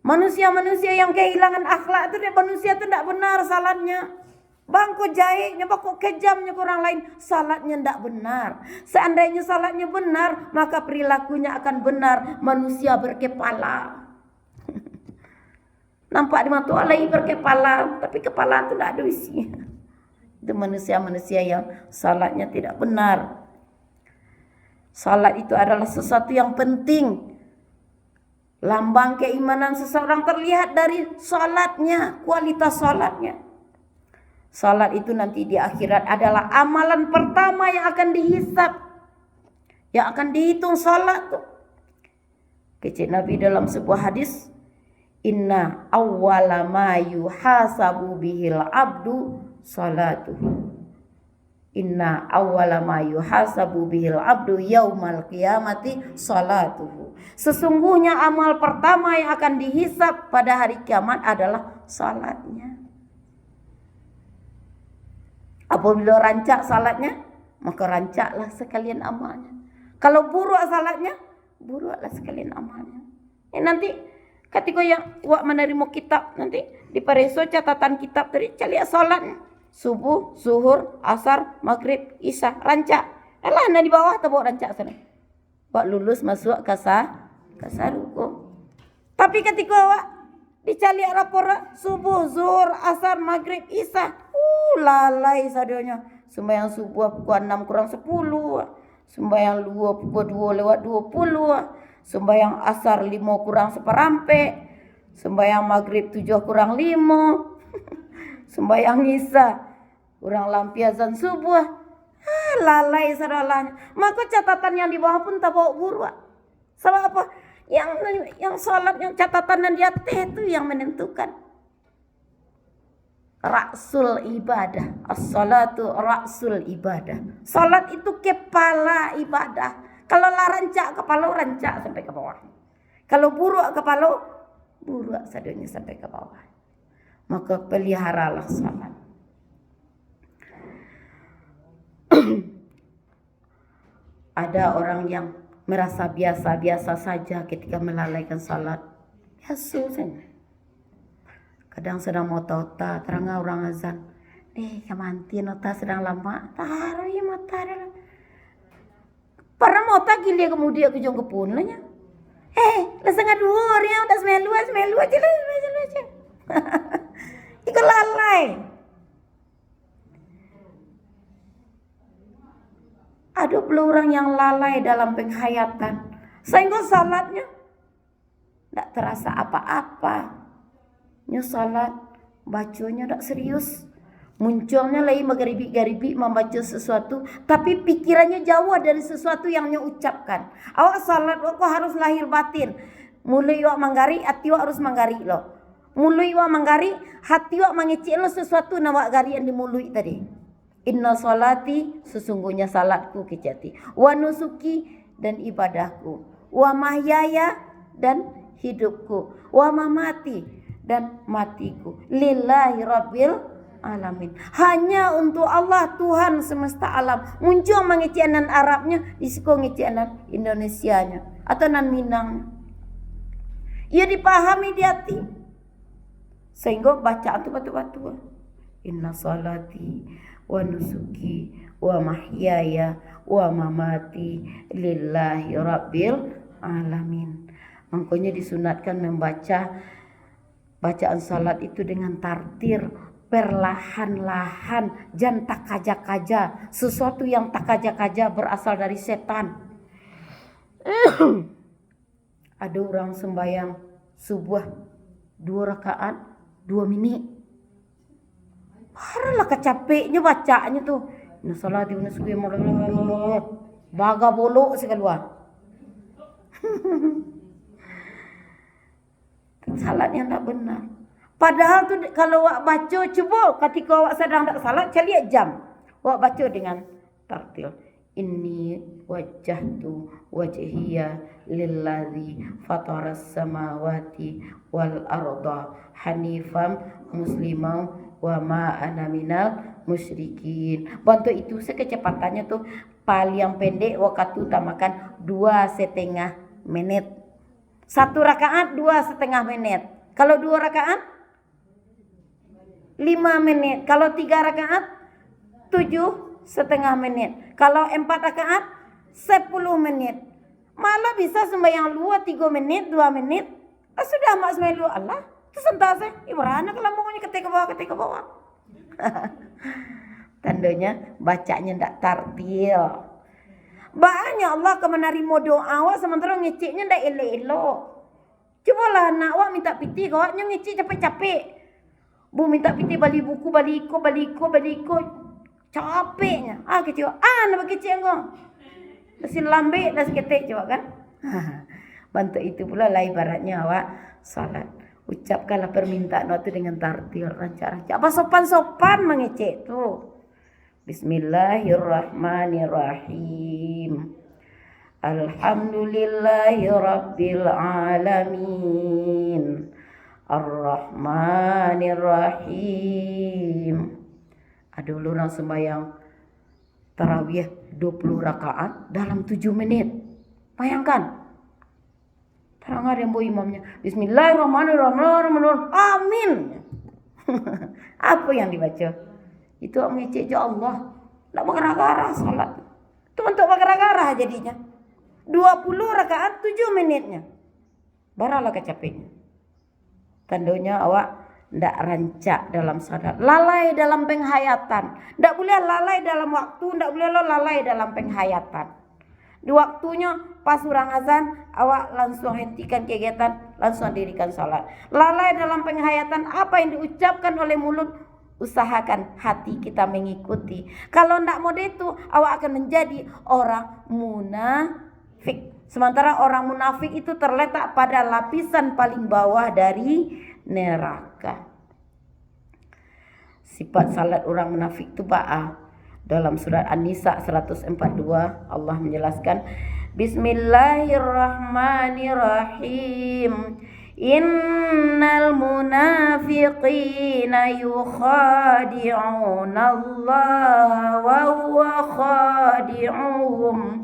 Manusia-manusia yang kehilangan akhlak itu manusia itu tidak benar salatnya. Bangku jahitnya, bangku kejamnya ke orang lain. Salatnya tidak benar. Seandainya salatnya benar, maka perilakunya akan benar. Manusia berkepala. Nampak di mata Allah berkepala, tapi kepala itu tidak ada isinya. Itu manusia-manusia yang salatnya tidak benar. Salat itu adalah sesuatu yang penting. Lambang keimanan seseorang terlihat dari salatnya, kualitas salatnya. Salat itu nanti di akhirat adalah amalan pertama yang akan dihisab. Yang akan dihitung salat tuh. Kecil Nabi dalam sebuah hadis, inna awwala ma yuhasabu bihil abdu salatuhu. Inna awwala ma yuhasabu bihil abdu yaumal qiyamati salatuhu. Sesungguhnya amal pertama yang akan dihisab pada hari kiamat adalah salatnya. Apabila rancak salatnya, maka rancaklah sekalian amalnya. Kalau buruk salatnya, buruklah sekalian amalnya. Nanti ketika yang wak menerima kitab, nanti di pareso catatan kitab tadi cari salatnya. Subuh, zuhur, asar, maghrib, isya, rancak. Alah, di bawah tu bawa rancak sana. Wak lulus masuk ke saruko. Tapi ketika wak dicari rapor subuh, zuhur, asar, maghrib, isya, lalai sadionya. Sembahyang subuh pukul 6 kurang 10. Sembahyang 2 pukul 2 lewat 20. Sembahyang asar 5 kurang seperampe. Sembahyang maghrib 7 kurang 5. Sembahyang isya kurang lampiasan subuh. Lalai sadalanya. Maka catatan yang di bawah pun tak bawa buruk. Sebab apa? Yang salat, yang catatan yang di atas itu yang menentukan. Ra'sul ibadah. As-salatu ra'sul ibadah. Salat itu kepala ibadah. Kalau lah rancak kepala, rancak sampai ke bawah. Kalau buruk kepala, buruk sadonya sampai ke bawah. Maka peliharalah salat. Ada orang yang merasa biasa-biasa saja ketika melalaikan salat. Biasa saja. Kadang sedang mau tauta, terang orang azan. Kemanti nota sedang lama. Taruh ya mata adalah. Para mau tak gila kemudian ke jong kepunanya. Lah setengah 2 orang udah semelu aja lah. Ikut lalai. Ada pula orang yang lalai dalam penghayatan. Sehingga salatnya tidak terasa apa-apa. Salat bacanya tak serius. Munculnya lagi magaribi membaca sesuatu, tapi pikirannya jauh dari sesuatu yang nya ucapkan. Awak salat kok harus lahir batin. Mulai awak manggari, hati awak harus manggari lo. Mulai awak manggari, hati awak mengecek lo sesuatu nawak gari yang dimului tadi. Inna salati, sesungguhnya salatku kejati. Wa nusuki, dan ibadahku. Wa mahyaya, dan hidupku. Wa mamati, dan matiku. Lillahi rabbil alamin. Hanya untuk Allah Tuhan semesta alam. Muncul mengecianan Arabnya, disiko ngecianan Indonesianya atau nan Minang. Ia dipahami di hati. Sehingga bacaan itu batu-batu. Inna salati wa nusuki wa mahyaya wa mamati lillahi rabbil alamin. Makanya disunatkan membaca bacaan salat itu dengan tartir, perlahan-lahan, jangan tak kaja-kaja. Sesuatu yang tak kaja-kaja berasal dari setan. Ada orang sembahyang subuh 2 rakaat 2 menit. Paralah kecapeknya bacanya tuh. Inna salati wa nusuki baga bolok sekeluar. Salatnya tak benar. Padahal tuh kalau awak baca, cuba ketika awak sedang tak salat, cari jam. Awak baca dengan tartil. Inni wajjahtu wajhiya lillazi fataras samawati wal arda hanifam muslimau wa ma ana minal musyrikin. Bantu itu sekecepatannya tuh paling pendek waktu utamakan 2,5 menit. 1 rakaat 2,5 menit. Kalau 2 rakaat 5 menit. Kalau 3 rakaat 7,5 menit. Kalau 4 rakaat 10 menit. Malah bisa sembahyang 3 menit, 2 menit. Sudah mak sembahyang lu Allah. Itu sentase. Ibrana kelambungnya ketika bawah. Tandanya bacanya ndak tartil. Banyak Allah menerima doa awak sementara ngeceknya ndak elok-elok. Cubalah anak awak minta piti kau awaknya ngecek capek-capek. Bu minta piti balik buku baliko. Capeknya. Kecil. Nak bagi cek kau. Nasi lambe, nasi ketek coba kan. Bantu itu pula lah ibaratnya awak salat. Ucapkanlah permintaan itu dengan tartil, rancak-rancak. Apa sopan-sopan mengecek tuh. Bismillahirrahmanirrahim. Alhamdulillahi rabbil alamin. Ar-Rahmanirrahim. Ada orang sembahyang tarawih 20 rakaat dalam 7 menit. Bayangkan. Terang ada yang bawa imamnya. Bismillahirrahmanirrahim. Amin. Apa yang dibaca? Itu mengecek je Allah. Tak bergarah-garah salat. Itu untuk bergarah-garah jadinya. 20 rakaat 7 menitnya. Baralah kecapeannya. Tandanya awak ndak rancak dalam salat, lalai dalam penghayatan. Ndak boleh lalai dalam waktu, ndak boleh lalai dalam penghayatan. Di waktunya pas surang azan, awak langsung hentikan kegiatan, langsung dirikan salat. Lalai dalam penghayatan, apa yang diucapkan oleh mulut, usahakan hati kita mengikuti. Kalau ndak mau itu, awak akan menjadi orang munafik. Sementara orang munafik itu terletak pada lapisan paling bawah dari neraka. Sifat salat orang munafik itu ba'ah. Dalam surat An-Nisa 142 Allah menjelaskan, Bismillahirrahmanirrahim. Innal munafiqina yukhadi'una Allah wa huwa khadi'uhum.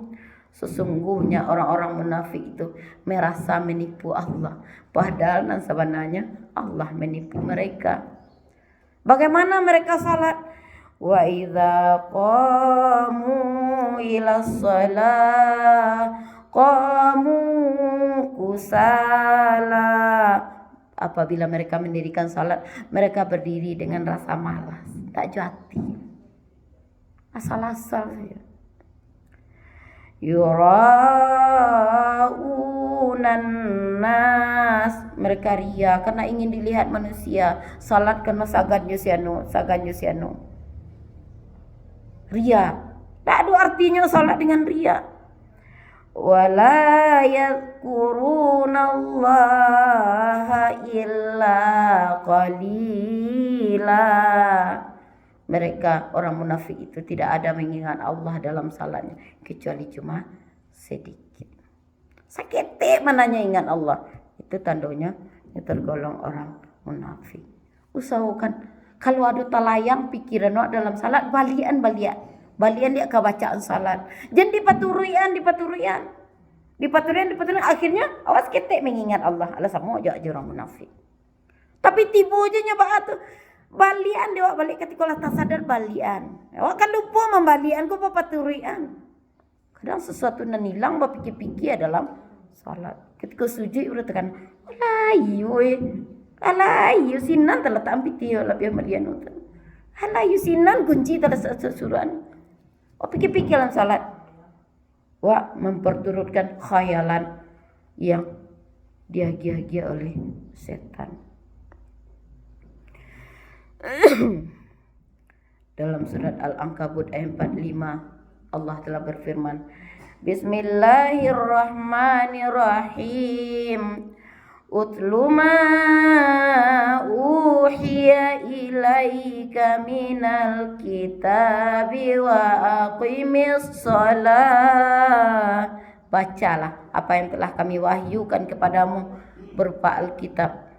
Sesungguhnya orang-orang munafik itu merasa menipu Allah, padahal sebenarnya Allah menipu mereka. Bagaimana mereka salat? Wa idza qamu ila shalah qamu kusala. Apabila mereka mendirikan salat, mereka berdiri dengan rasa malas, tak jati, asal-asal saja. Yura'unan nas, mereka ria karena ingin dilihat manusia. Salat karena sagannya sianu. Ria, tak ada artinya salat dengan ria. Wala yadhkurunallaha illa qalila. Mereka orang munafik itu tidak ada mengingat Allah dalam salatnya kecuali cuma sedikit. Sakit mananya ingat Allah. Itu tandanya tergolong orang munafik. Usahakan kalau ada talayang pikiran dalam salat, balian dia ke bacaan salat. Jangan dipaturian. Akhirnya awas ketek mengingat Allah. Alah sama aja orang munafik. Tapi tiba aja nyoba tu. Balian dia balik ketika lah tak sadar balian. Awak kan lupa membalian kau papaturian. Kadang sesuatu nan hilang berpikir-pikir dalam salat. Ketika sujud udah tekan alayu sinan telah tak ambil dia lebih balian utan. Alayu sinan kunci telah sesuruhan. Awak pikir-pikir dalam salat. Wak memperturutkan khayalan yang dia oleh setan. Dalam surat Al-Ankabut ayat 45 Allah telah berfirman, Bismillahirrahmanirrahim. Utlu ma uhiya ilaika minal kitabi wa aqimis shalah. Bacalah apa yang telah kami wahyukan kepadamu berupa Alkitab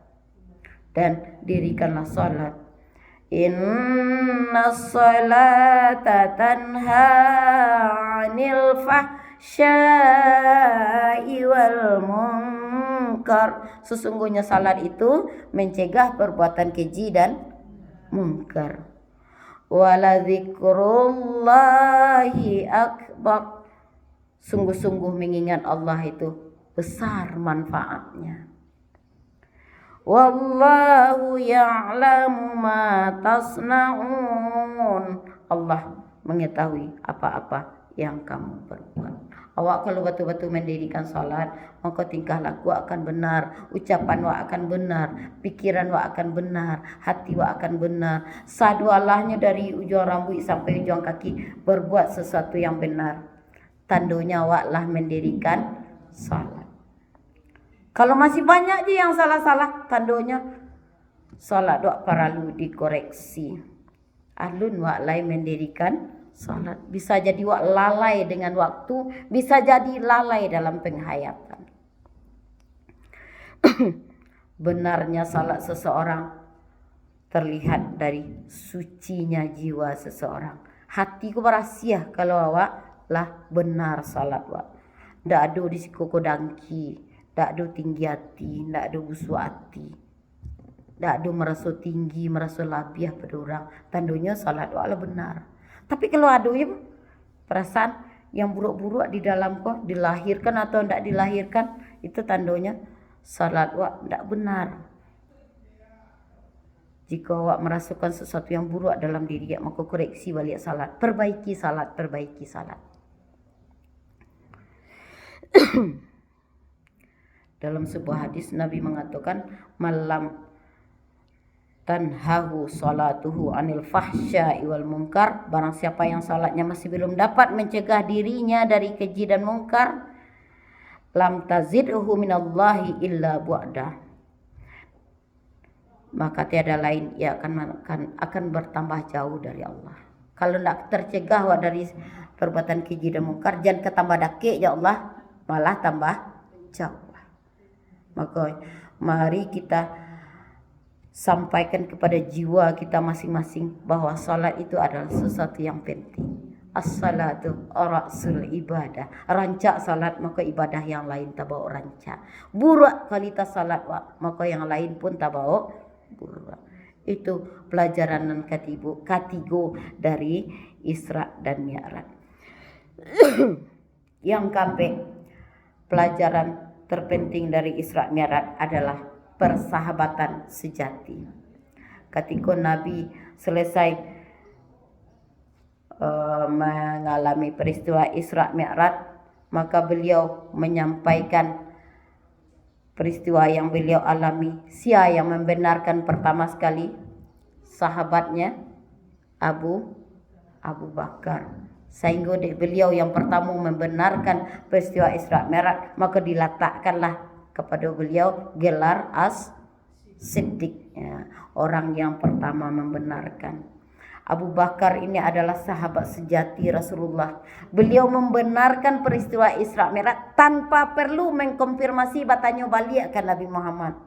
dan dirikanlah salat. Inna salata tanha 'anil fahsya'i wal munkar. Sesungguhnya salat itu mencegah perbuatan keji dan munkar. Wala dzikrullahi akbar. Sungguh-sungguh mengingat Allah itu besar manfaatnya. Wallahu ya'lamu ma tasna'un. Allah mengetahui apa-apa yang kamu perbuat. Awak kalau betul-betul mendirikan salat, maka tingkah laku akan benar, ucapan wa akan benar, pikiran wa akan benar, hati wa akan benar. Sadu Allahnya dari ujung rambut sampai ujung kaki berbuat sesuatu yang benar. Tandanya wa lah mendirikan salat. Kalau masih banyak je yang salah-salah, tandanya salat doa perlu dikoreksi. Alun wak lain mendirikan salat. Bisa jadi wak lalai dengan waktu, bisa jadi lalai dalam penghayatan. Benarnya salat seseorang terlihat dari sucinya jiwa seseorang. Hatiku berasia kalau awak lah benar salat wak. Ndak ada di sikoko dangki, ndak ada tinggi hati, ndak ada busuk hati. Ndak ada merasa tinggi, merasa labiah pada orang. Tandanya salat wak lah benar. Tapi kalau ada ya perasaan yang buruk-buruk di dalam kau, dilahirkan atau ndak dilahirkan, itu tandanya salat wak ndak benar. Jika awak merasakan sesuatu yang buruk dalam diri, maka koreksi balik salat. Perbaiki salat, perbaiki salat. Dalam sebuah hadis Nabi mengatakan, malam tanhahu salatuhu anil fahsya'i wal munkar, barang siapa yang salatnya masih belum dapat mencegah dirinya dari keji dan mungkar, lam tazidhu minallahi illa bu'da, maka tiada lain ia akan bertambah jauh dari Allah. Kalau tidak tercegah dari perbuatan keji dan mungkar, jangan ketambah dakik ya Allah, malah tambah jauh. Maka mari kita sampaikan kepada jiwa kita masing-masing bahwa salat itu adalah sesuatu yang penting. As-salatu rasul ibadah. Rancak salat maka ibadah yang lain tak bawa rancak. Buruk kualitas salat maka yang lain pun tak bawa buruk. Itu pelajaran dan katigo dari Isra dan Mi'raj. Yang keempat, pelajaran terpenting dari Isra Mi'raj adalah persahabatan sejati. Ketika Nabi selesai mengalami peristiwa Isra Mi'raj, maka beliau menyampaikan peristiwa yang beliau alami. Siapa yang membenarkan pertama sekali? Sahabatnya Abu Bakar. Sehingga beliau yang pertama membenarkan peristiwa Isra Mi'raj, maka diletakkanlah kepada beliau gelar As-Siddiq, ya, orang yang pertama membenarkan. Abu Bakar ini adalah sahabat sejati Rasulullah. Beliau membenarkan peristiwa Isra Mi'raj tanpa perlu mengkonfirmasi, bertanya balik ke Nabi Muhammad.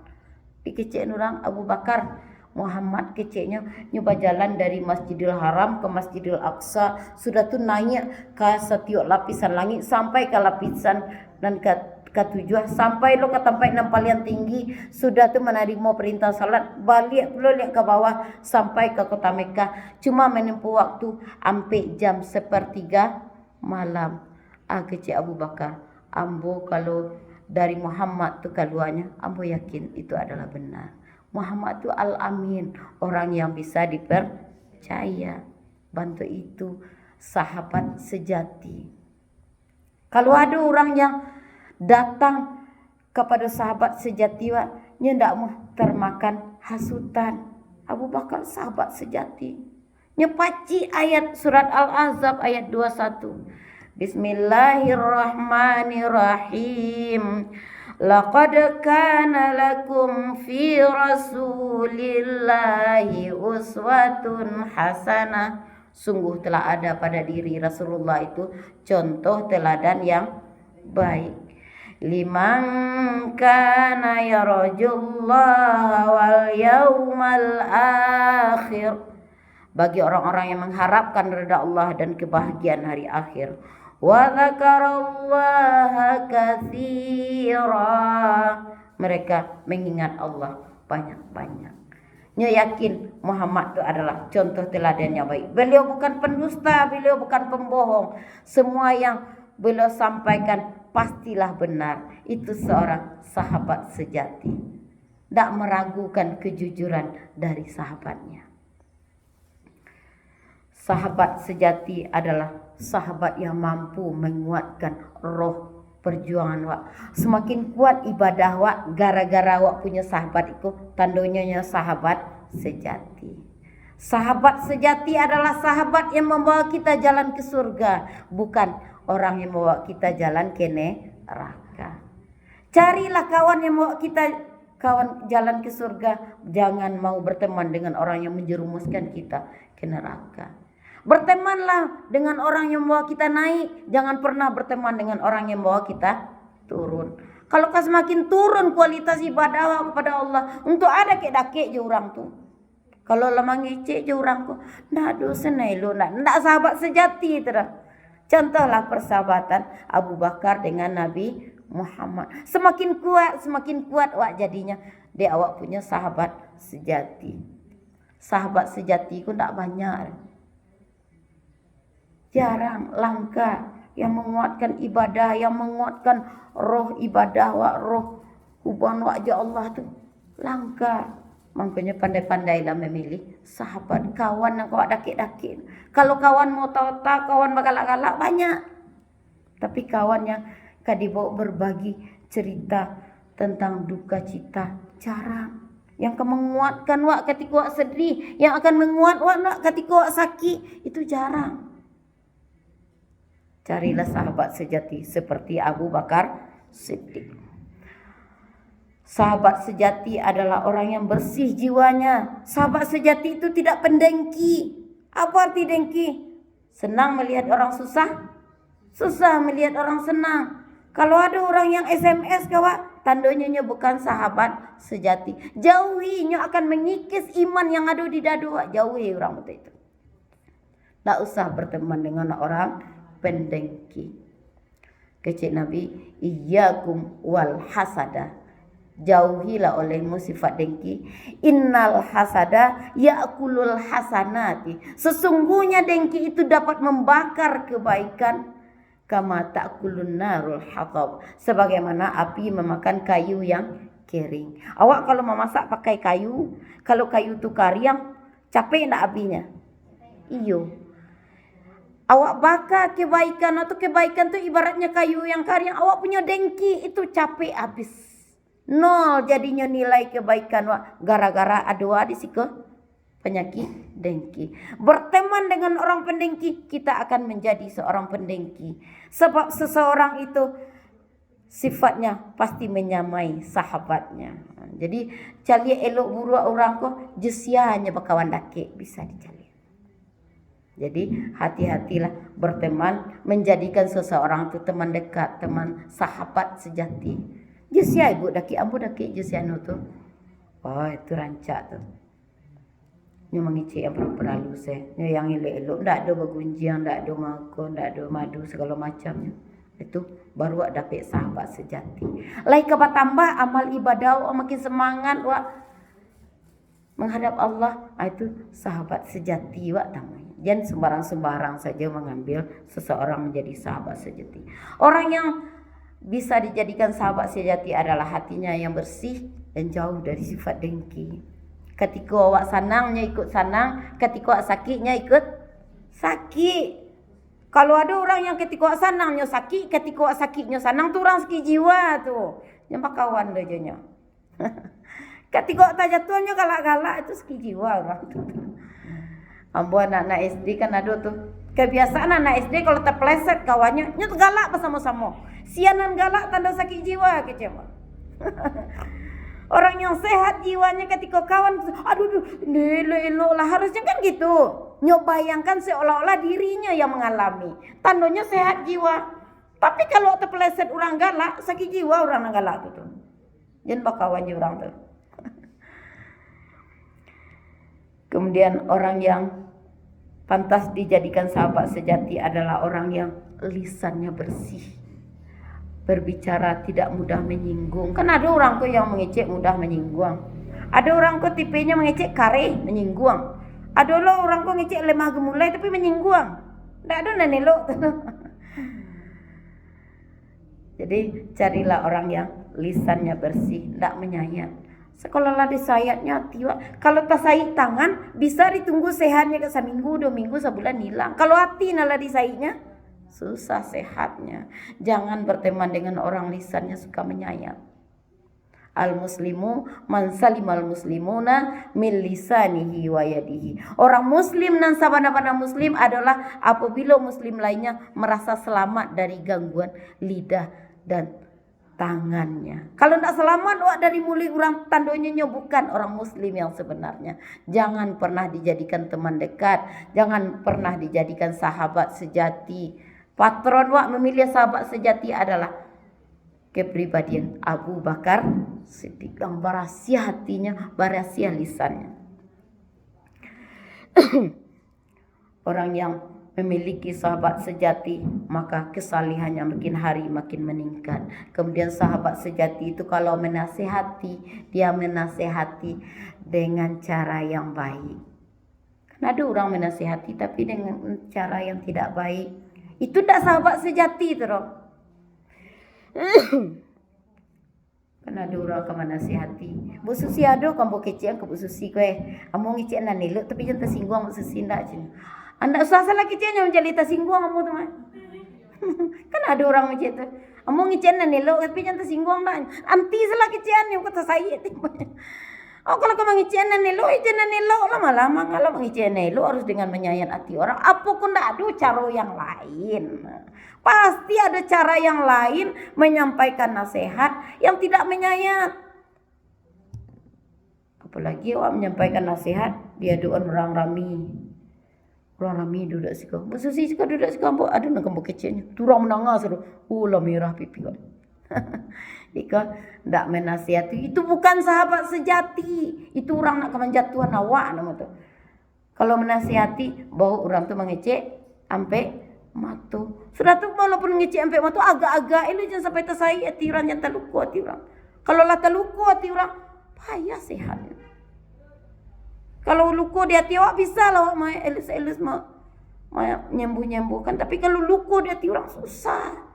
Dikecek orang Abu Bakar, Muhammad keceknya nyoba jalan dari Masjidil Haram ke Masjidil Aqsa, sudah tuh naik ke setiap lapisan langit sampai ke lapisan dan ke tujuh, sampai lo ke tempat yang paling tinggi, sudah tuh menerima perintah salat, balik lo lihat ke bawah sampai ke kota Mekah, cuma menempuh waktu sampai jam 1:03 malam. Kecek Abu Bakar, ambo kalau dari Muhammad tuh keluarnya, ambo yakin itu adalah benar. Muhammad itu Al-Amin, orang yang bisa dipercaya. Bantu itu sahabat sejati. Kalau ada orang yang datang kepada sahabat sejati, nya ndak mau termakan hasutan. Abu Bakar sahabat sejati. Nya paci ayat surat Al-Ahzab ayat 21. Bismillahirrahmanirrahim. Laqad kana lakum fi rasulillahi uswatun hasanah. Sungguh telah ada pada diri Rasulullah itu contoh teladan yang baik. Liman kana yarjullaha wal yawmal akhir. Bagi orang-orang yang mengharapkan ridha Allah dan kebahagiaan hari akhir. Wa dzakarallaha katsira. Mereka mengingat Allah banyak-banyak. Nya yakin Muhammad itu adalah contoh teladan yang baik. Beliau bukan pendusta, beliau bukan pembohong. Semua yang beliau sampaikan pastilah benar. Itu seorang sahabat sejati. Tidak meragukan kejujuran dari sahabatnya. Sahabat sejati adalah sahabat yang mampu menguatkan roh perjuangan wak. Semakin kuat ibadah wak gara-gara wak punya sahabat itu, tandanya sahabat sejati. Sahabat sejati adalah sahabat yang membawa kita jalan ke surga, bukan orang yang membawa kita jalan ke neraka. Carilah kawan yang membawa kita jalan ke surga, jangan mau berteman dengan orang yang menjerumuskan kita ke neraka. Bertemanlah dengan orang yang membawa kita naik. Jangan pernah berteman dengan orang yang membawa kita turun. Kalau semakin turun kualitas ibadah kepada Allah, untuk ada kek-dakek je orang tu. Kalau lama ngecek je orang ko, ndak dosa lo, ndak sahabat sejati terus. Contohlah persahabatan Abu Bakar dengan Nabi Muhammad. Semakin kuat wak jadinya dia awak punya sahabat sejati. Sahabat sejati ku ndak banyak. Jarang, langka yang menguatkan ibadah, yang menguatkan roh ibadah wak, roh hubungan wak ja Allah tu langka. Makanya pandai-pandailah memilih sahabat, kawan yang kau dakik-dakik. Kalau kawan mau tahu-tahu, kawan galak-galak banyak. Tapi kawan yang kadibawa berbagi cerita tentang duka cita jarang. Yang akan menguatkan wak ketika wak sedih, yang akan menguat wak ketika wak sakit, itu jarang. Carilah sahabat sejati seperti Abu Bakar Siddiq. Sahabat sejati adalah orang yang bersih jiwanya. Sahabat sejati itu tidak pendengki. Apa arti dengki? Senang melihat orang susah, susah melihat orang senang. Kalau ada orang yang SMS kawan, tandanya bukan sahabat sejati. Jauhi, akan mengikis iman yang ada di dadu. Jauhi orang itu. Tak usah berteman dengan orang pendengki. Kecik Nabi, iyyakum wal hasada. Jauhilah olehmu sifat dengki. Innal hasada ya'kulul hasanati. Sesungguhnya dengki itu dapat membakar kebaikan. Kama ta'kulun narul hatab. Sebagaimana api memakan kayu yang kering. Awak kalau memasak pakai kayu, kalau kayu tu kariang, capek tak apinya? Iyo. Awak bakar kebaikan atau kebaikan tu ibaratnya kayu yang kariang. Awak punya dengki itu capek habis. Nol jadinya nilai kebaikan wak gara-gara ada di situ penyakit dengki. Berteman dengan orang pendengki, kita akan menjadi seorang pendengki. Sebab seseorang itu sifatnya pasti menyamai sahabatnya. Jadi cari elok buruk orang ko jesia hanya berkawan dakik bisa dicari. Jadi hati-hatilah berteman, menjadikan seseorang itu teman dekat, teman sahabat sejati. Jesia ibu daki ambu daki jesia no tu. Oh itu rancak tu. Ni mengicik yang berlalu saya. Ni yang elok-elok ndak ada bergunjing, ndak ada makan, ndak ada madu segala macamnya. Itu baru dapat sahabat sejati. Lai keba tambah amal ibadah makin semangat wak menghadap Allah. Itu sahabat sejati wak tamai. Jangan sembarang-sembarang saja mengambil seseorang menjadi sahabat sejati. Orang yang bisa dijadikan sahabat sejati adalah hatinya yang bersih dan jauh dari sifat dengki. Ketika awak senangnya ikut senang, ketika awak sakitnya ikut sakit. Kalau ada orang yang ketika awak senangnya sakit, ketika awak sakitnya senang, tu orang sakit jiwa tu. Yang kawan dia nya. Ketika awak tak jatuhnya galak-galak itu sakit jiwa orang tu. Ambo anak-anak SD kan ada tuh. Kebiasaan anak SD kalau terpeleset kawannya, nyut galak bersama-sama. Sianan galak tanda sakit jiwa kecewa. Orang yang sehat jiwanya ketika kawan, aduh, elok lah harusnya kan gitu. Nyok bayangkan seolah-olah dirinya yang mengalami. Tandanya sehat jiwa. Tapi kalau terpeleset orang galak, sakit jiwa orang yang galak tu. Jangan bakawan orang tu. Kemudian orang yang pantas dijadikan sahabat sejati adalah orang yang lisannya bersih. Berbicara tidak mudah menyinggung. Kan ada orang kok yang mengecek mudah menyinggung. Ada orang kok tipenya mengecek kare menyinggung. Ada orang kok ngecek lemah gemulai tapi menyinggung. Tidak ada nanelok. Jadi carilah orang yang lisannya bersih, tidak menyayat. Sekolahlah disayatnya tiwa. Kalau tak sayat tangan bisa ditunggu sehatnya ke seminggu, 2 minggu, sebulan hilang. Kalau hati nalah disayatnya susah sehatnya. Jangan berteman dengan orang lisannya suka menyayat. Al-muslimu man salimal muslimuna min lisanihi wa yadihi. Orang muslim dan sabana-bana muslim adalah apabila muslim lainnya merasa selamat dari gangguan lidah dan tangannya. Kalau tidak selamat wak dari mulut orang, tandanya bukan orang muslim yang sebenarnya. Jangan pernah dijadikan teman dekat, jangan pernah dijadikan sahabat sejati. Patron wak memilih sahabat sejati adalah kepribadian Abu Bakar Siddiq yang berasia hatinya, berasia lisannya. Orang yang memiliki sahabat sejati, maka kesalihannya makin hari makin meningkat. Kemudian sahabat sejati itu kalau menasehati, dia menasehati dengan cara yang baik. Karena ada orang menasehati tapi dengan cara yang tidak baik. Itu tak sahabat sejati tu. Karena ada orang ke menasehati. Bu Susi ada kan bu kecil ke bu Susi kue. Among ngicik nan elok tapi jangan tersinggung bu Susi ndak je. Anda usah salah kecilnya menjadi tersinggung kamu teman. Kan ada orang macam tu. Among ngicik nan elok tapi jangan tersinggung ndak. Anti salah kecilnya kata saya timbanya. Oh kalau kamu ngicik nan elok lama-lama kalau ngicik nan elok harus dengan menyayat hati orang. Apa pun ndak ada cara yang lain. Pasti ada cara yang lain menyampaikan nasihat yang tidak menyayat. Apalagi orang menyampaikan nasihat dia doan orang rami. Orang rami duduk sikap. Susi sikap duduk sikap. Ada nak kamu kecilnya. Turang menangis suruh. Lah merah pipi kan. Ika ndak menasihati. Itu bukan sahabat sejati. Itu orang nak kemenjatuhan awak nama tu. Kalau menasihati, bawa orang tu mengecek sampai matu. Sudah tu walaupun ngecek sampai matu agak-agak ini jangan sampai tersai hati orang, jangan terluka hati orang. Kalau lah terluka hati orang, payah sehatnya. Kalau luka di hati awak bisa lah awak mai elus-elus mau nyembuh-nyembuhkan. Tapi kalau luka di hati orang susah.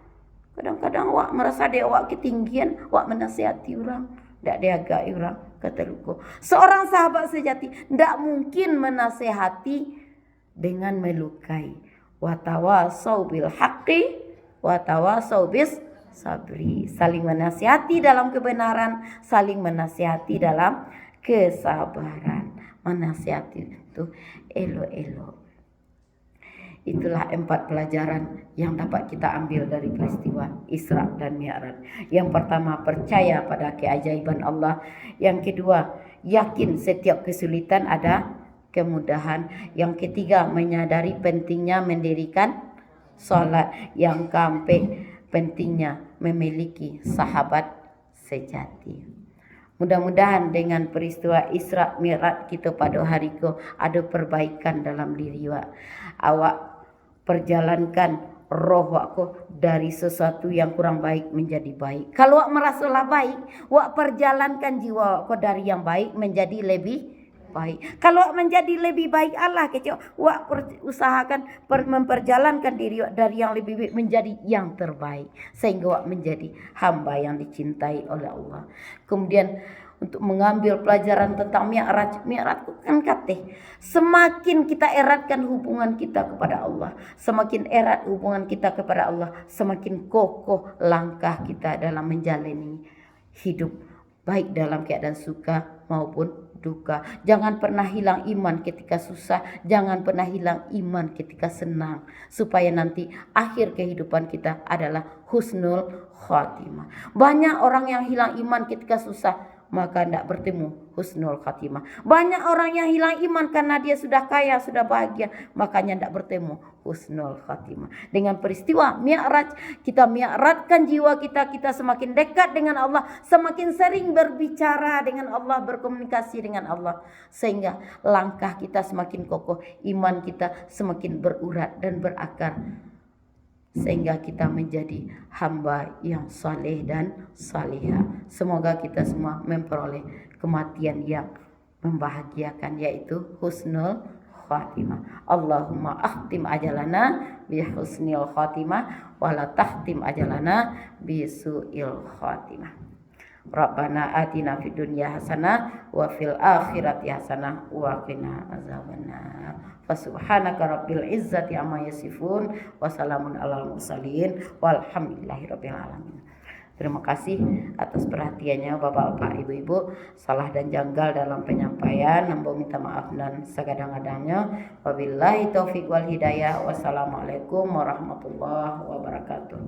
Kadang-kadang awak merasa dia awak ketinggian, awak menasihati orang, ndak diagai orang kata luka. Seorang sahabat sejati ndak mungkin menasihati dengan melukai. Wa tawasau bil haqqi wa tawasau bis sabri. Saling menasihati dalam kebenaran, saling menasihati dalam kesabaran. Menasihati itu elok-elok. Itulah 4 pelajaran yang dapat kita ambil dari peristiwa Isra dan Mi'raj. Yang pertama, percaya pada keajaiban Allah. Yang kedua, yakin setiap kesulitan ada kemudahan. Yang ketiga, menyadari pentingnya mendirikan solat. Yang keempat, pentingnya memiliki sahabat sejati. Mudah-mudahan dengan peristiwa Isra Mi'raj kita pada hari itu ada perbaikan dalam diri awak. Perjalankan roh awak dari sesuatu yang kurang baik menjadi baik. Kalau awak merasalah baik, awak perjalankan jiwa awak dari yang baik menjadi lebih baik. Kalau menjadi lebih baik Allah kecil, wak usahakan memperjalankan diri dari yang lebih baik menjadi yang terbaik sehingga wak menjadi hamba yang dicintai oleh Allah. Kemudian untuk mengambil pelajaran tentang Mi'raj kan kata semakin kita eratkan hubungan kita kepada Allah, semakin erat hubungan kita kepada Allah, semakin kokoh langkah kita dalam menjalani hidup baik dalam keadaan suka maupun duka. Jangan pernah hilang iman ketika susah, jangan pernah hilang iman ketika senang, supaya nanti akhir kehidupan kita adalah husnul khatimah. Banyak orang yang hilang iman ketika susah, maka tidak bertemu husnul khatimah. Banyak orang yang hilang iman karena dia sudah kaya, sudah bahagia, makanya tidak bertemu husnul khatimah. Dengan peristiwa Mi'raj, kita mi'rajkan jiwa kita, kita semakin dekat dengan Allah, semakin sering berbicara dengan Allah, berkomunikasi dengan Allah, sehingga langkah kita semakin kokoh, iman kita semakin berurat dan berakar, sehingga kita menjadi hamba yang saleh dan salihah. Semoga kita semua memperoleh kematian yang membahagiakan, yaitu husnul khatimah. Allahumma akhtim ajalana bi husnil khatimah wa la tahtim ajalana bi su'il khatimah. Rabbana atina fid dunya hasanah wa fil akhirati hasanah wa qina azabannar. Fasubhanaka rabbil izzati amma yasifun wa salamun alal mursalin walhamdulillahi rabbil alamin. Terima kasih atas perhatiannya Bapak-bapak, Ibu-ibu. Salah dan janggal dalam penyampaian, hamba minta maaf dan segadang-gadangnya. Wabillahi taufiq wal hidayah. Wassalamualaikum warahmatullahi wabarakatuh.